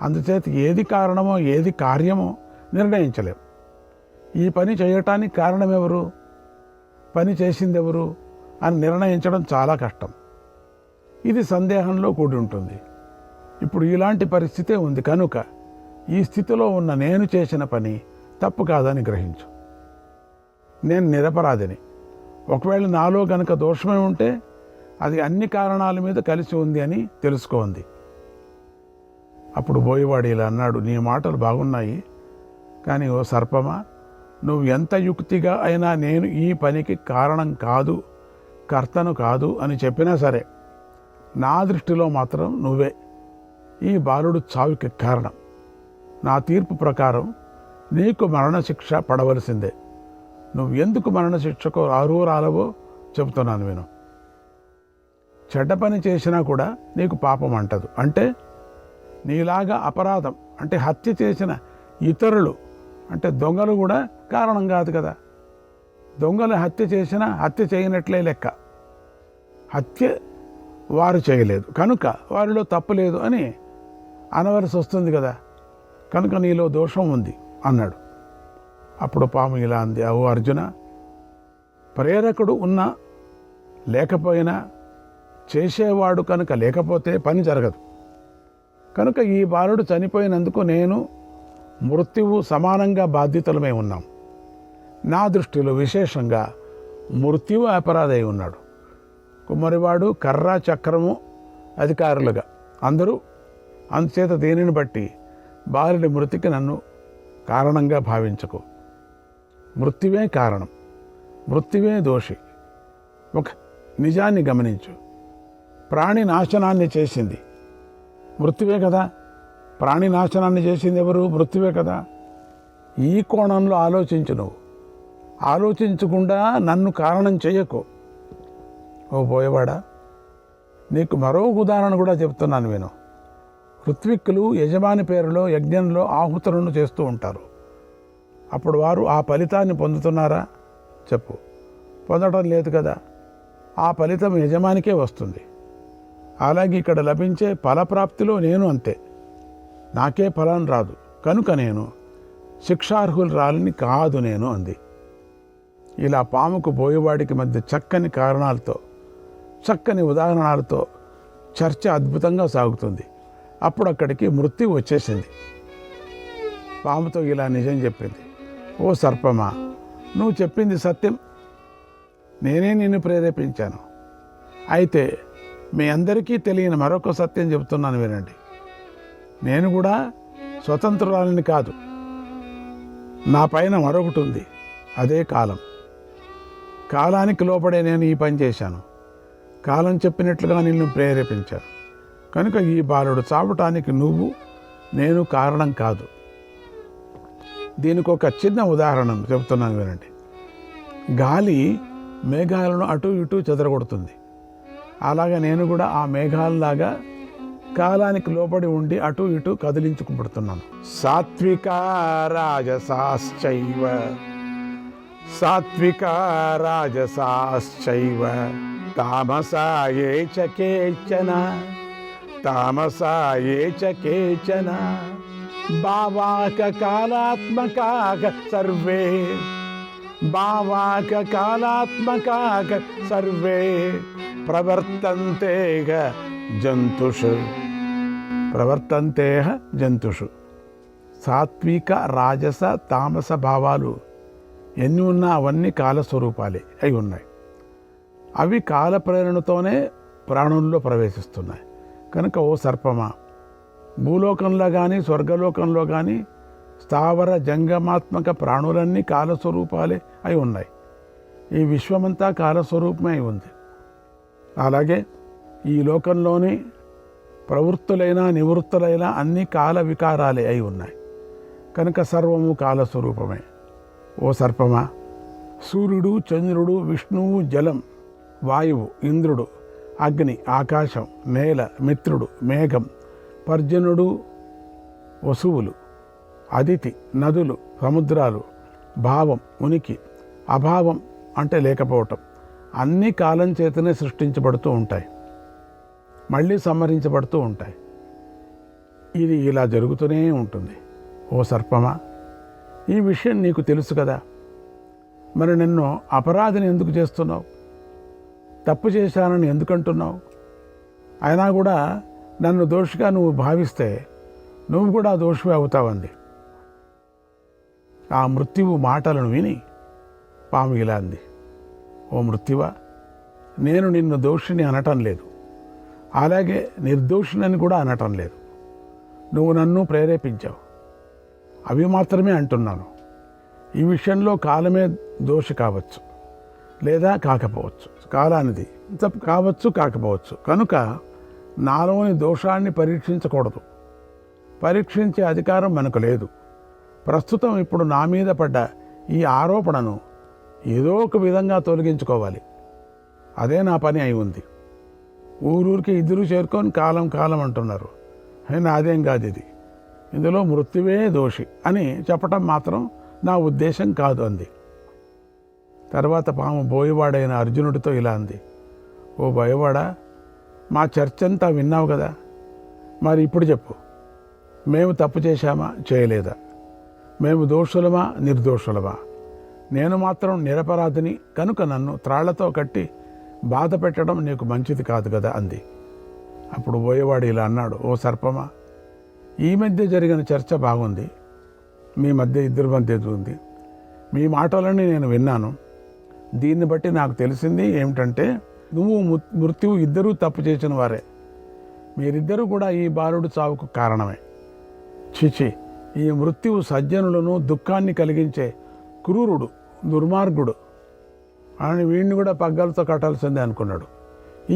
అందుచేత ఏది కారణమో ఏది కార్యమో నిర్ణయించలేం. ఈ పని చేయటానికి కారణం ఎవరు, పని చేసింది ఎవరు అని నిర్ణయించడం చాలా కష్టం. ఇది సందేహంలో కూడి ఉంటుంది. ఇప్పుడు ఇలాంటి పరిస్థితే ఉంది కనుక ఈ స్థితిలో ఉన్న నేను చేసిన పని తప్పు కాదని గ్రహించు. నేను నిరపరాధిని. ఒకవేళ నాలో గనక దోషమే ఉంటే అది అన్ని కారణాల మీద కలిసి ఉంది అని తెలుసుకోండి. అప్పుడు బోయవాడు ఇలా అన్నాడు, నీ మాటలు బాగున్నాయి, కానీ ఓ సర్పమా, నువ్వు ఎంత యుక్తిగా అయినా నేను ఈ పనికి కారణం కాదు, కర్తను కాదు అని చెప్పినా సరే, నా దృష్టిలో మాత్రం నువ్వే ఈ బాలుడు చావుకి కారణం. నా తీర్పు ప్రకారం నీకు మరణశిక్ష పడవలసిందే. నువ్వు ఎందుకు మరణశిక్షకు రాలవో చెబుతున్నాను విను. చెడ్డ పని చేసినా కూడా నీకు పాపం అంటదు. అంటే నీలాగా అపరాధం అంటే హత్య చేసిన ఇతరులు అంటే దొంగలు కూడా కారణం కాదు కదా. దొంగలు హత్య చేసినా హత్య చేయనట్లే లెక్క. హత్య వారు చేయలేదు కనుక వారిలో తప్పు లేదు అని అనవలసి వస్తుంది కదా. కనుక నీలో దోషం ఉంది అన్నాడు. అప్పుడు పాము ఇలా అంది, ఓ అర్జున, ప్రేరకుడు ఉన్నా లేకపోయినా చేసేవాడు కనుక లేకపోతే పని జరగదు. కనుక ఈ బాలుడు చనిపోయినందుకు నేను మృత్యువు సమానంగా బాధ్యతలమై ఉన్నాం. నా దృష్టిలో విశేషంగా మృత్యువు అపరాధి ఉన్నాడు. కుమ్మరివాడు కర్ర చక్రము అధికారులుగా అందరూ. అందుచేత దీనిని బట్టి బాలుడి మృతికి నన్ను కారణంగా భావించకు. మృత్యువే కారణం, మృత్యువే దోషి. ఒక నిజాన్ని గమనించు, ప్రాణి నాశనాన్ని చేసింది మృత్యువే కదా. ప్రాణి నాశనాన్ని చేసింది ఎవరు? మృత్యువే కదా. ఈ కోణంలో ఆలోచించు. నువ్వు ఆలోచించకుండా నన్ను కారణం చేయకు. ఓ పోయేవాడా, నీకు మరో ఉదాహరణ కూడా చెప్తున్నాను విను. ఋత్విక్కులు యజమాని పేరులో యజ్ఞంలో ఆహుతులను చేస్తూ ఉంటారు. అప్పుడు వారు ఆ ఫలితాన్ని పొందుతున్నారా? చెప్పు. పొందడం లేదు కదా. ఆ ఫలితం యజమానికే వస్తుంది. అలాగే ఇక్కడ లభించే ఫలప్రాప్తిలో నేను అంతే. నాకే ఫలం రాదు కనుక నేను శిక్షార్హులు రాలని కాదు నేను అంది. ఇలా పాముకు బోయవాడికి మధ్య చక్కని కారణాలతో, చక్కని ఉదాహరణలతో చర్చ అద్భుతంగా సాగుతుంది. అప్పుడు అక్కడికి మృత్యు వచ్చేసింది. పాముతో ఇలా నిజం చెప్పింది, ఓ సర్పమా, నువ్వు చెప్పింది సత్యం. నేనే నిన్ను ప్రేరేపించాను. అయితే మీ అందరికీ తెలియని మరొక సత్యం చెబుతున్నాను వినండి. నేను కూడా స్వతంత్రురాలిని కాదు. నా పైన మరొకటి ఉంది, అదే కాలం. కాలానికి లోపడే నేను ఈ పని చేశాను. కాలం చెప్పినట్లుగా నిన్ను ప్రేరేపించాను. కనుక ఈ బాలుడు చావటానికి నువ్వు నేను కారణం కాదు. దీనికి ఒక చిన్న ఉదాహరణ చెబుతున్నాను వినండి. గాలి మేఘాలను అటు ఇటు చెదరగొడుతుంది. అలాగే నేను కూడా ఆ మేఘాలలాగా కాలానికి లోబడి ఉండి అటు ఇటు కదిలించుకుపడుతున్నాను. సాత్విక రాజసాశ్చైవ, సాత్విక రాజసాశ్చైవ తామసాయే చ కేచన, తామసాయే చ కేచన భావాక కాలాత్మకాక సర్వే, భావాక కాలాత్మకాక సర్వే ప్రవర్తంతేహ జంతుషు, ప్రవర్తంతేహ జంతుషు. సాత్విక రాజస తామస భావాలు ఎన్ని ఉన్నా అవన్నీ కాలస్వరూపాలే అయి ఉన్నాయి. అవి కాల ప్రేరణతోనే ప్రాణుల్లో ప్రవేశిస్తున్నాయి. కనుక ఓ సర్పమా, భూలోకంలో కానీ స్వర్గలోకంలో కానీ స్థావర జంగమాత్మక ప్రాణులన్నీ కాలస్వరూపాలే అయి ఉన్నాయి. ఈ విశ్వమంతా కాలస్వరూపమే అయి ఉంది. అలాగే ఈ లోకంలోని ప్రవృత్తులైన నివృత్తులైన అన్ని కాల వికారాలే అయి ఉన్నాయి. కనుక సర్వము కాలస్వరూపమే. ఓ సర్పమా, సూర్యుడు, చంద్రుడు, విష్ణువు, జలం, వాయువు, ఇంద్రుడు, అగ్ని, ఆకాశం, నేల, మిత్రుడు, మేఘం, పర్జనుడు, వసువులు, అదితి, నదులు, సముద్రాలు, భావం, ఉనికి, అభావం అంటే లేకపోవటం అన్నీ కాలం చేతనే సృష్టించబడుతూ ఉంటాయి, మళ్ళీ సంహరించబడుతూ ఉంటాయి. ఇది ఇలా జరుగుతూనే ఉంటుంది. ఓ సర్పమా, ఈ విషయం నీకు తెలుసు కదా, మరి నిన్ను అపరాధిని ఎందుకు చేస్తున్నావు? తప్పు చేశానని ఎందుకంటున్నావు? అయినా కూడా నన్ను దోషిగా నువ్వు భావిస్తే నువ్వు కూడా దోషివే అవుతావంది. ఆ మృత్యువు మాటలను విని పాము ఇలా అంది, ఓ మృత్యువా, నేను నిన్ను దోషిని అనటం లేదు, అలాగే నిర్దోషినని కూడా అనటం లేదు. నువ్వు నన్ను ప్రేరేపించావు, అవి మాత్రమే అంటున్నాను. ఈ విషయంలో కాలమే దోషి కావచ్చు, లేదా కాకపోవచ్చు. కాలానిది తప్పు కావచ్చు, కాకపోవచ్చు. కనుక నాలోని దోషాన్ని పరీక్షించకూడదు. పరీక్షించే అధికారం మనకు లేదు. ప్రస్తుతం ఇప్పుడు నా మీద పడ్డ ఈ ఆరోపణను ఏదో ఒక విధంగా తొలగించుకోవాలి. అదే నా పని అయి ఉంది. ఊరూరికి ఇద్దరు చేరుకొని కాలం కాలం అంటున్నారు. నాదేం కాదు ఇది, ఇందులో మృత్యువే దోషి అని చెప్పటం మాత్రం నా ఉద్దేశం కాదు అంది. తర్వాత పాము బోయవాడైన అర్జునుడితో ఇలా అంది, ఓ బోయవాడా, మా చర్చంతా విన్నావు కదా, మరి ఇప్పుడు చెప్పు, మేము తప్పు చేశామా చేయలేదా? మేము దోషులమా నిర్దోషులమా? నేను మాత్రం నిరపరాధిని కనుక నన్ను త్రాళ్లతో కట్టి బాధ పెట్టడం నీకు మంచిది కాదు కదా అంది. అప్పుడు బోయవాడు ఇలా అన్నాడు, ఓ సర్పమా, ఈ మధ్య జరిగిన చర్చ బాగుంది. మీ మధ్య ఇద్దరి మధ్య ఉంది. మీ మాటలని నేను విన్నాను. దీన్ని బట్టి నాకు తెలిసింది ఏమిటంటే, నువ్వు మృత్యువు ఇద్దరూ తప్పు చేసిన వారే. మీరిద్దరూ కూడా ఈ బాలుడు చావుకు కారణమే. చిచి, ఈ మృత్యువు సజ్జనులను దుఃఖాన్ని కలిగించే క్రూరుడు, దుర్మార్గుడు అని వీడిని కూడా పగ్గాలతో కట్టాల్సిందే అనుకున్నాడు.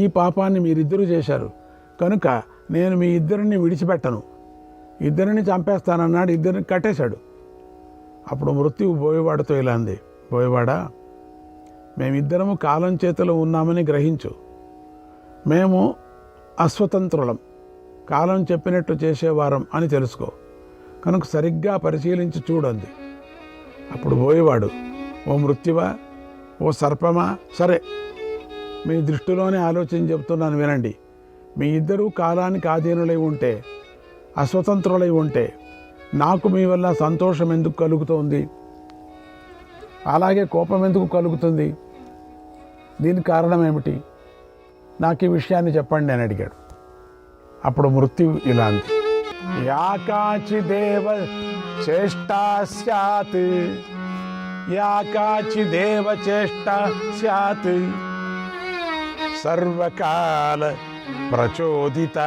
ఈ పాపాన్ని మీరిద్దరూ చేశారు కనుక నేను మీ ఇద్దరిని విడిచిపెట్టను, ఇద్దరిని చంపేస్తానన్నాడు. ఇద్దరిని కట్టేశాడు. అప్పుడు మృత్యువు బోయవాడితో ఇలా అంది, బోయవాడా, మేమిద్దరము కాలం చేతిలో ఉన్నామని గ్రహించు. మేము అస్వతంత్రులం, కాలం చెప్పినట్టు చేసేవారం అని తెలుసుకో. కనుక సరిగ్గా పరిశీలించి చూడండి. అప్పుడు బోయవాడు, ఓ మృత్యువా, ఓ సర్పమా, సరే మీ దృష్టిలోనే ఆలోచన చెప్తున్నాను వినండి. మీ ఇద్దరూ కాలానికి ఆధీనులై ఉంటే, అస్వతంత్రులై ఉంటే నాకు మీ వల్ల సంతోషం ఎందుకు కలుగుతోంది? అలాగే కోపం ఎందుకు కలుగుతుంది? దీనికి కారణం ఏమిటి? నాకు ఈ విషయాన్ని చెప్పండి అని అడిగాడు. అప్పుడు మృత్యువు ఇలా అంది, యాకాచిదేవ చేష్టా స్యాత్, యాకాచిదేవ చేష్టా స్యాత్ సర్వకాల ప్రచోదిత,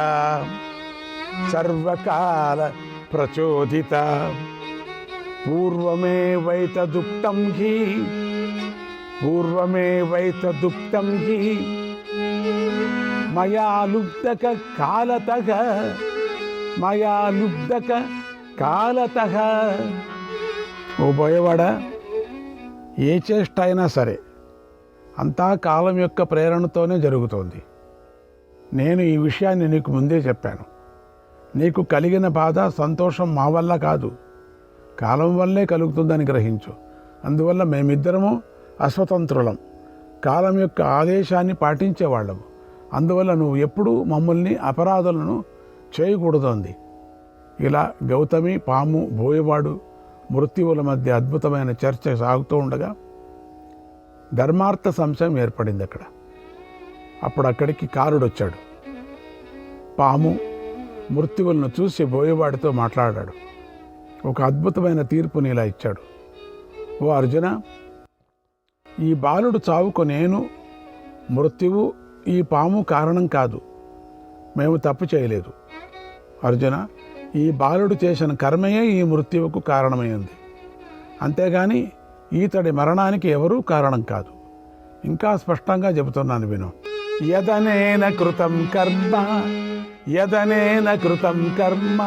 సర్వకాల ప్రచోదిత పూర్వమేవైతదుక్తం హి, పూర్వమేవైతదుక్తం హి మయా లుబ్ధక కాలతః, మయా లుబ్ధక కాలతః. ఓ బోయవాడా, ఏ చేష్ట అయినా సరే అంతా కాలం యొక్క ప్రేరణతోనే జరుగుతోంది. నేను ఈ విషయాన్ని నీకు ముందే చెప్పాను. నీకు కలిగిన బాధ సంతోషం మా వల్ల కాదు, కాలం వల్లే కలుగుతుందని గ్రహించు. అందువల్ల మేమిద్దరము అస్వతంత్రులం, కాలం యొక్క ఆదేశాన్ని పాటించేవాళ్ళము. అందువల్ల నువ్వు ఎప్పుడూ మమ్మల్ని అపరాధులను చేయకూడదు. ఇలా గౌతమి, పాము, బోయవాడు, మృత్యువుల మధ్య అద్భుతమైన చర్చ సాగుతూ ఉండగా ధర్మార్థ సంశయం ఏర్పడింది అక్కడ. అప్పుడు అక్కడికి కారుడు వచ్చాడు. పాము మృత్యువులను చూసి బోయవాడితో మాట్లాడాడు. ఒక అద్భుతమైన తీర్పుని ఇలా ఇచ్చాడు, ఓ అర్జున, ఈ బాలుడు చావుకు నేను, మృత్యువు, ఈ పాము కారణం కాదు. మేము తప్పు చేయలేదు. అర్జున, ఈ బాలుడు చేసిన కర్మయే ఈ మృత్యువుకు కారణమైంది. అంతేగాని ఈతడి మరణానికి ఎవరూ కారణం కాదు. ఇంకా స్పష్టంగా చెబుతున్నాను విను. యదనేన కృతం కర్మ, యదనేన కృతం కర్మ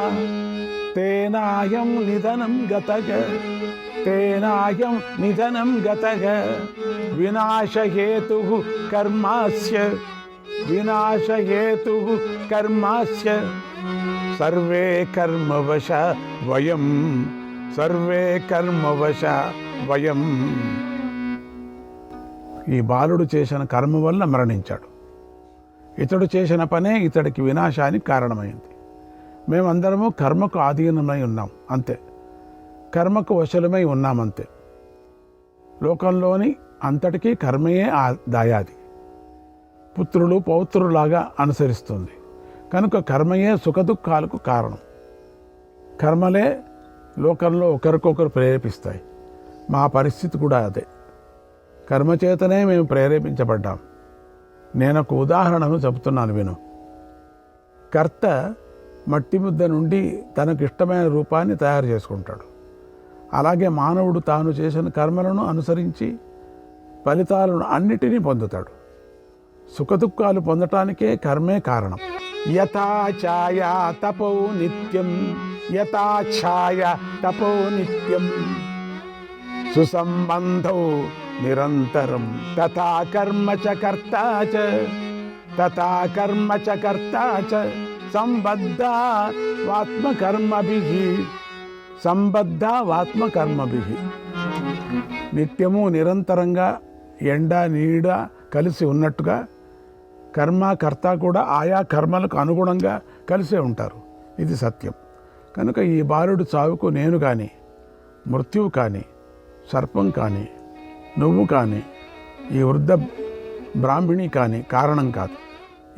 తేనాయం నిధనం గతగ, తేనాయం నిధనం గతగ వినాశహేతు కర్మాస్య, వినాశహేతు కర్మాస్య సర్వే కర్మవశ వయం, సర్వే కర్మవశ వయం. ఈ బాలుడు చేసిన కర్మ వల్ల మరణించాడు. ఇతడు చేసిన పనే ఇతడికి వినాశానికి కారణమైంది. మేమందరము కర్మకు ఆధీనమై ఉన్నాం, అంతే. కర్మకు వశలమై ఉన్నామంతే. లోకంలోని అంతటికీ కర్మయే దాయాది. పుత్రులు పౌత్రులాగా అనుసరిస్తుంది కనుక కర్మయే సుఖదుఖాలకు కారణం. కర్మలే లోకంలో ఒకరికొకరు ప్రేరేపిస్తాయి. మా పరిస్థితి కూడా అదే. కర్మచేతనే మేము ప్రేరేపించబడ్డాం. నేను ఒక ఉదాహరణను చెబుతున్నాను విను. కర్త మట్టి ముద్ద నుండి తనకు ఇష్టమైన రూపాన్ని తయారు చేసుకుంటాడు. అలాగే మానవుడు తాను చేసిన కర్మలను అనుసరించి ఫలితాలను అన్నిటినీ పొందుతాడు. సుఖదుఖాలు పొందటానికే కర్మే కారణం. యథా ఛాయ తపో నిత్యం, యథా ఛాయ తపో నిత్యం, సుసంబంధౌ నిరంతరం, తథా కర్మ చ కర్తా చ, తథా కర్మ చ కర్తా చ, సంబద్ధాత్మకర్మభిః, సంబద్ధాత్మకర్మభిః. నిత్యము నిరంతరంగా ఎండ నీడ కలిసి ఉన్నట్టుగా కర్మ కర్త కూడా ఆయా కర్మలకు అనుగుణంగా కలిసే ఉంటారు. ఇది సత్యం. కనుక ఈ బాలుడు చావుకు నేను కానీ, మృత్యువు కానీ, సర్పం కానీ, నువ్వు కానీ, ఈ వృద్ధ బ్రాహ్మణి కానీ కారణం కాదు.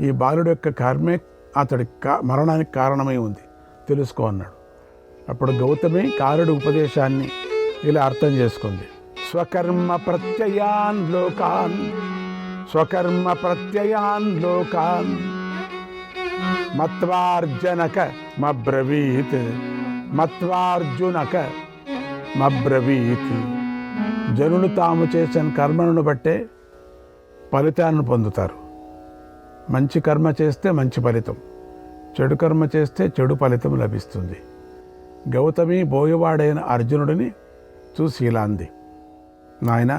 ఈ బాలుడు యొక్క కర్మే అతడి మరణానికి కారణమై ఉంది, తెలుసుకో అన్నాడు. అప్పుడు గౌతమి కారుడి ఉపదేశాన్ని ఇలా అర్థం చేసుకుంది. స్వకర్మ ప్రత్యయాన్ లోకాన్, స్వకర్మ ప్రత్యయాన్ లోకాన్ మత్వార్జనక మబ్రవీత్, మత్వార్జునక మబ్రవీత్. జనులు తాము చేసిన కర్మలను బట్టే ఫలితాలను పొందుతారు. మంచి కర్మ చేస్తే మంచి ఫలితం, చెడు కర్మ చేస్తే చెడు ఫలితం లభిస్తుంది. గౌతమి బోయవాడైన అర్జునుడిని చూసి ఇలా అంది. నాయనా,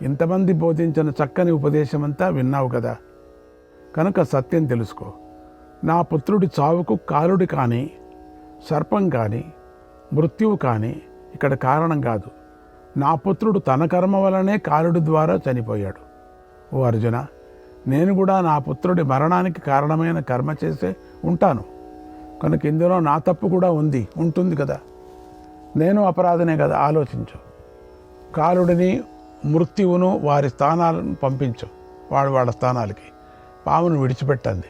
ఇంతమంది బోధించిన చక్కని ఉపదేశమంతా విన్నావు కదా, కనుక సత్యం తెలుసుకో. నా పుత్రుడి చావుకు కాలుడి కానీ, సర్పం కానీ, మృత్యువు కానీ ఇక్కడ కారణం కాదు. నా పుత్రుడు తన కర్మ వలనే కాలుడి ద్వారా చనిపోయాడు. ఓ అర్జున, నేను కూడా నా పుత్రుడి మరణానికి కారణమైన కర్మ చేసే ఉంటాను. కనుక ఇందులో నా తప్పు కూడా ఉంటుంది కదా. నేను అపరాధనే కదా. ఆలోచించు. కాలుడిని మృత్యువును వారి స్థానాలను పంపించు, వాళ్ళ స్థానాలకి. పామును విడిచిపెట్టండి.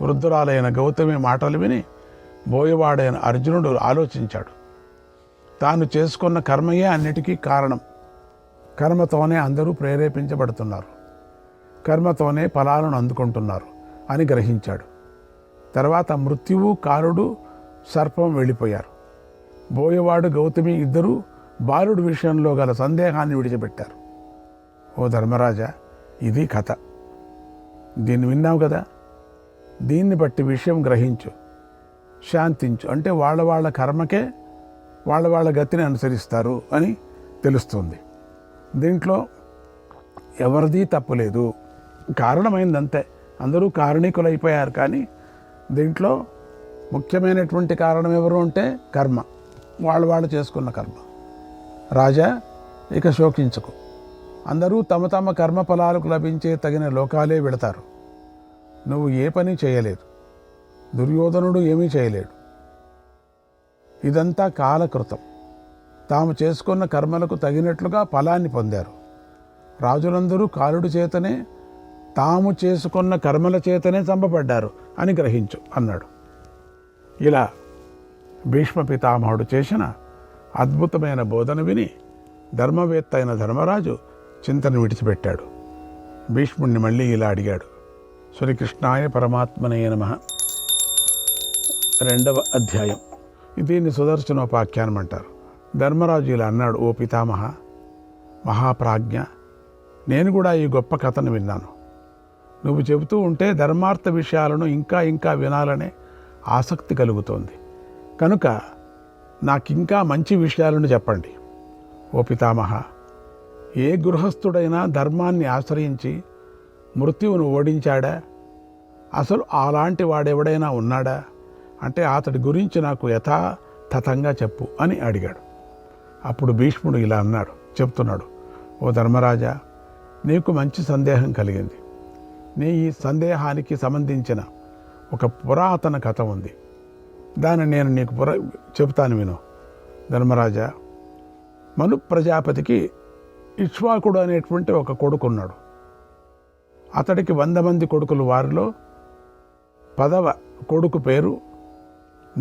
వృద్ధురాలైన గౌతమి మాటలు విని బోయవాడైన అర్జునుడు ఆలోచించాడు. తాను చేసుకున్న కర్మయే అన్నిటికీ కారణం. కర్మతోనే అందరూ ప్రేరేపించబడుతున్నారు, కర్మతోనే ఫలాలను అందుకుంటున్నారు అని గ్రహించాడు. తర్వాత మృత్యువు, కాలుడు, సర్పం వెళ్ళిపోయారు. బోయవాడు, గౌతమి ఇద్దరూ బాలుడి విషయంలో గల సందేహాన్ని విడిచిపెట్టారు. ఓ ధర్మరాజా, ఇది కథ. దీన్ని విన్నావు కదా. దీన్ని బట్టి విషయం గ్రహించు, శాంతించు. అంటే వాళ్ళ కర్మకే వాళ్ళ గతిని అనుసరిస్తారు అని తెలుస్తుంది. దీంట్లో ఎవరిది తప్పులేదు, కారణమైందంతే. అందరూ కారణీకులైపోయారు. కానీ దీంట్లో ముఖ్యమైనటువంటి కారణం ఎవరు అంటే కర్మ, వాళ్ళు చేసుకున్న కర్మ. రాజా, ఇక శోకించకు. అందరూ తమ తమ కర్మ ఫలాలకు లభించే తగిన లోకాలే వెళతారు. నువ్వు ఏ పని చేయలేదు, దుర్యోధనుడు ఏమీ చేయలేడు. ఇదంతా కాలకృతం. తాము చేసుకున్న కర్మలకు తగినట్లుగా ఫలాన్ని పొందారు. రాజులందరూ కాలుడి చేతనే, తాము చేసుకున్న కర్మల చేతనే చంపబడ్డారు అని గ్రహించు అన్నాడు. ఇలా భీష్మ పితామహుడు చేసిన అద్భుతమైన బోధన విని ధర్మవేత్త అయిన ధర్మరాజు చింతను విడిచిపెట్టాడు. భీష్ముడిని మళ్ళీ ఇలా అడిగాడు. శ్రీకృష్ణాయ పరమాత్మనే నమః. 2వ అధ్యాయం. దీన్ని సుదర్శనోపాఖ్యానం అంటారు. ధర్మరాజు ఇలా అన్నాడు. ఓ పితామహ, మహాప్రాజ్ఞ, నేను కూడా ఈ గొప్ప కథను విన్నాను. నువ్వు చెబుతూ ఉంటే ధర్మార్థ విషయాలను ఇంకా వినాలనే ఆసక్తి కలుగుతోంది. కనుక నాకింకా మంచి విషయాలను చెప్పండి. ఓ పితామహ, ఏ గృహస్థుడైనా ధర్మాన్ని ఆశ్రయించి మృత్యువును ఓడించాడా? అసలు అలాంటి వాడెవడైనా ఉన్నాడా? అంటే అతడి గురించి నాకు యథాతథంగా చెప్పు అని అడిగాడు. అప్పుడు భీష్ముడు ఇలా చెప్తున్నాడు. ఓ ధర్మరాజా, నీకు మంచి సందేహం కలిగింది. నీ ఈ సందేహానికి సంబంధించిన ఒక పురాతన కథ ఉంది. దాన్ని నేను నీకు చెబుతాను విను. ధర్మరాజా, మను ప్రజాపతికి ఇక్ష్వాకుడు అనేటువంటి ఒక కొడుకున్నాడు. అతడికి 100 మంది కొడుకులు. వారిలో 10వ కొడుకు పేరు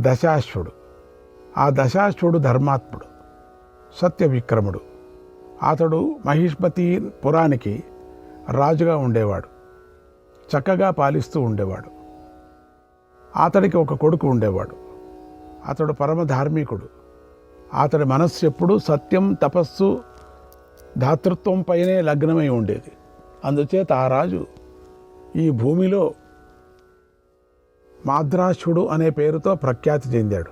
దశాశ్వుడు. ఆ దశాశ్వుడు ధర్మాత్ముడు, సత్యవిక్రముడు. అతడు మహిష్మతి పురానికి రాజుగా ఉండేవాడు, చక్కగా పాలిస్తూ ఉండేవాడు. అతడికి ఒక కొడుకు ఉండేవాడు. అతడు పరమ ధార్మికుడు. అతడి మనస్సు ఎప్పుడూ సత్యం, తపస్సు, దాతృత్వం పైనే లగ్నమై ఉండేది. అందుచేత ఆ రాజు ఈ భూమిలో మాద్రాశ్వుడు అనే పేరుతో ప్రఖ్యాతి చెందాడు.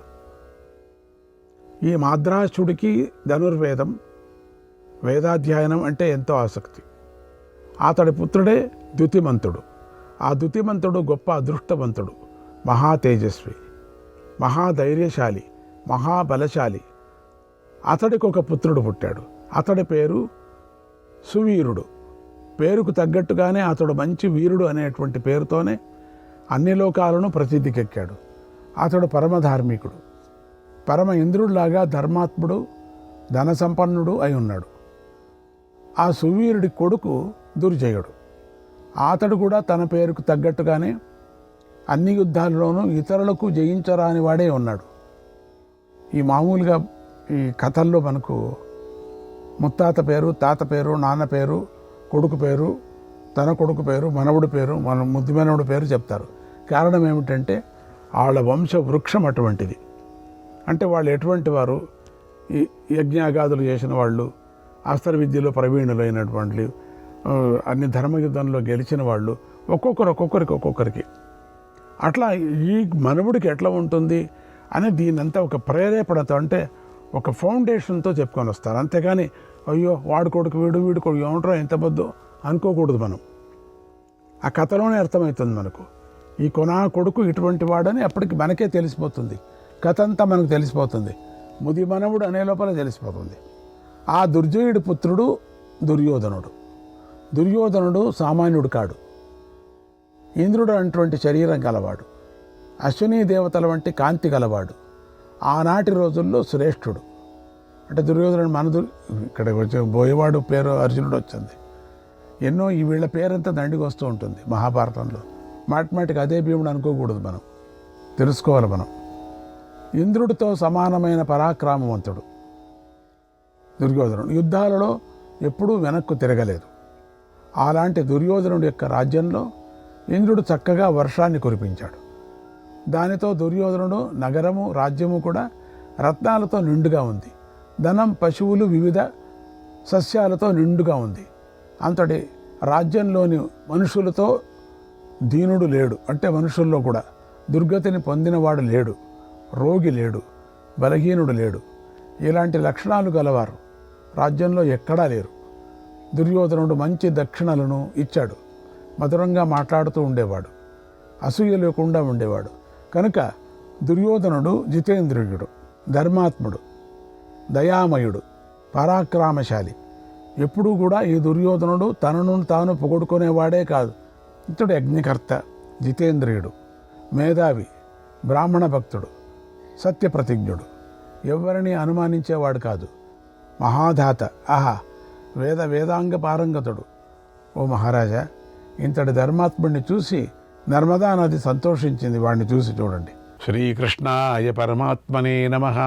ఈ మాద్రాశ్వుడికి ధనుర్వేదం, వేదాధ్యయనం అంటే ఎంతో ఆసక్తి. అతడి పుత్రుడే ద్యుతిమంతుడు. ఆ ద్యుతిమంతుడు గొప్ప అదృష్టవంతుడు, మహా తేజస్వి, మహాధైర్యశాలి, మహాబలశాలి. అతడికి ఒక పుత్రుడు పుట్టాడు. అతడి పేరు సువీరుడు. పేరుకు తగ్గట్టుగానే అతడు మంచి వీరుడు అనేటువంటి పేరుతోనే అన్ని లోకాలను ప్రసిద్ధికెక్కాడు. అతడు పరమధార్మికుడు, పరమ ఇంద్రుడిలాగా ధర్మాత్ముడు, ధన సంపన్నుడు అయి ఉన్నాడు. ఆ సువీరుడి కొడుకు దుర్జయుడు. అతడు కూడా తన పేరుకు తగ్గట్టుగానే అన్ని యుద్ధాల్లోనూ ఇతరులకు జయించరాని వాడే ఉన్నాడు. ఈ మామూలుగా ఈ కథల్లో మనకు ముత్తాత పేరు, తాత పేరు, నాన్న పేరు, కొడుకు పేరు, తన కొడుకు పేరు, మనవుడి పేరు, మన ముద్దు మనవుడి పేరు చెప్తారు. కారణం ఏమిటంటే వాళ్ళ వంశ వృక్షం అటువంటిది. అంటే వాళ్ళు ఎటువంటి వారు, ఈ యజ్ఞాగాదులు చేసిన వాళ్ళు, అస్త్ర విద్యలో ప్రవీణులైనటువంటి, అన్ని ధర్మయుద్ధంలో గెలిచిన వాళ్ళు, ఒక్కొక్కరికి అట్లా ఈ మనవుడికి ఎట్లా ఉంటుంది అని దీనంతా ఒక ప్రేరేపణతో, అంటే ఒక ఫౌండేషన్తో చెప్పుకొని వస్తారు. అంతేగాని అయ్యో వాడి కొడుకు వీడు, వీడి కొడుకు ఏమంటారో ఎంత బద్దో అనుకోకూడదు. మనం ఆ కథలోనే అర్థమవుతుంది మనకు, ఈ కొడుకు ఇటువంటి వాడని అప్పటికి మనకే తెలిసిపోతుంది. కథ అంతా మనకు తెలిసిపోతుంది. ముది మనవుడు అనే లోపల తెలిసిపోతుంది. ఆ దుర్జయుడి పుత్రుడు దుర్యోధనుడు. దుర్యోధనుడు సామాన్యుడు కాడు. ఇంద్రుడు అటువంటి శరీరం గలవాడు, అశ్వినీ దేవతల వంటి కాంతి గలవాడు, ఆనాటి రోజుల్లో శ్రేష్ఠుడు. అంటే దుర్యోధనుడు ఇక్కడ వచ్చే బోయవాడు పేరు అర్జునుడు వచ్చింది. ఎన్నో ఈ వీళ్ళ పేరంతా దండికి వస్తూ ఉంటుంది మహాభారతంలో. మాటిమాటికి అదే భీముడు అనుకోకూడదు, మనం తెలుసుకోవాలి. మనం ఇంద్రుడితో సమానమైన పరాక్రమవంతుడు దుర్యోధనుడు. యుద్ధాలలో ఎప్పుడూ వెనక్కు తిరగలేదు. అలాంటి దుర్యోధనుడి యొక్క రాజ్యంలో ఇంద్రుడు చక్కగా వర్షాన్ని కురిపించాడు. దానితో దుర్యోధనుడు నగరము, రాజ్యము కూడా రత్నాలతో నిండుగా ఉంది. ధనం, పశువులు, వివిధ సస్యాలతో నిండుగా ఉంది. అంతటి రాజ్యంలోని మనుషులతో దీనుడు లేడు. అంటే మనుషుల్లో కూడా దుర్గతిని పొందినవాడు లేడు, రోగి లేడు, బలహీనుడు లేడు. ఇలాంటి లక్షణాలు గలవారు రాజ్యంలో ఎక్కడా లేరు. దుర్యోధనుడు మంచి దక్షిణలను ఇచ్చాడు. మధురంగా మాట్లాడుతూ ఉండేవాడు, అసూయ లేకుండా ఉండేవాడు. కనుక దుర్యోధనుడు జితేంద్రియుడు, ధర్మాత్ముడు, దయామయుడు, పరాక్రమశాలి. ఎప్పుడూ కూడా ఈ దుర్యోధనుడు తనను తాను పొగడుకునేవాడే కాదు. ఇతడు యజ్ఞకర్త, జితేంద్రియుడు, మేధావి, బ్రాహ్మణ భక్తుడు, సత్యప్రతిజ్ఞుడు, ఎవరిని అనుమానించేవాడు కాదు, మహాధాత, ఆహా వేదాంగ పారంగతుడు. ఓ మహారాజా, ఇంతటి ధర్మాత్ముడిని చూసి నర్మదా నది సంతోషించింది. వాడిని చూసి చూడండి. శ్రీకృష్ణాయ పరమాత్మనే నమః.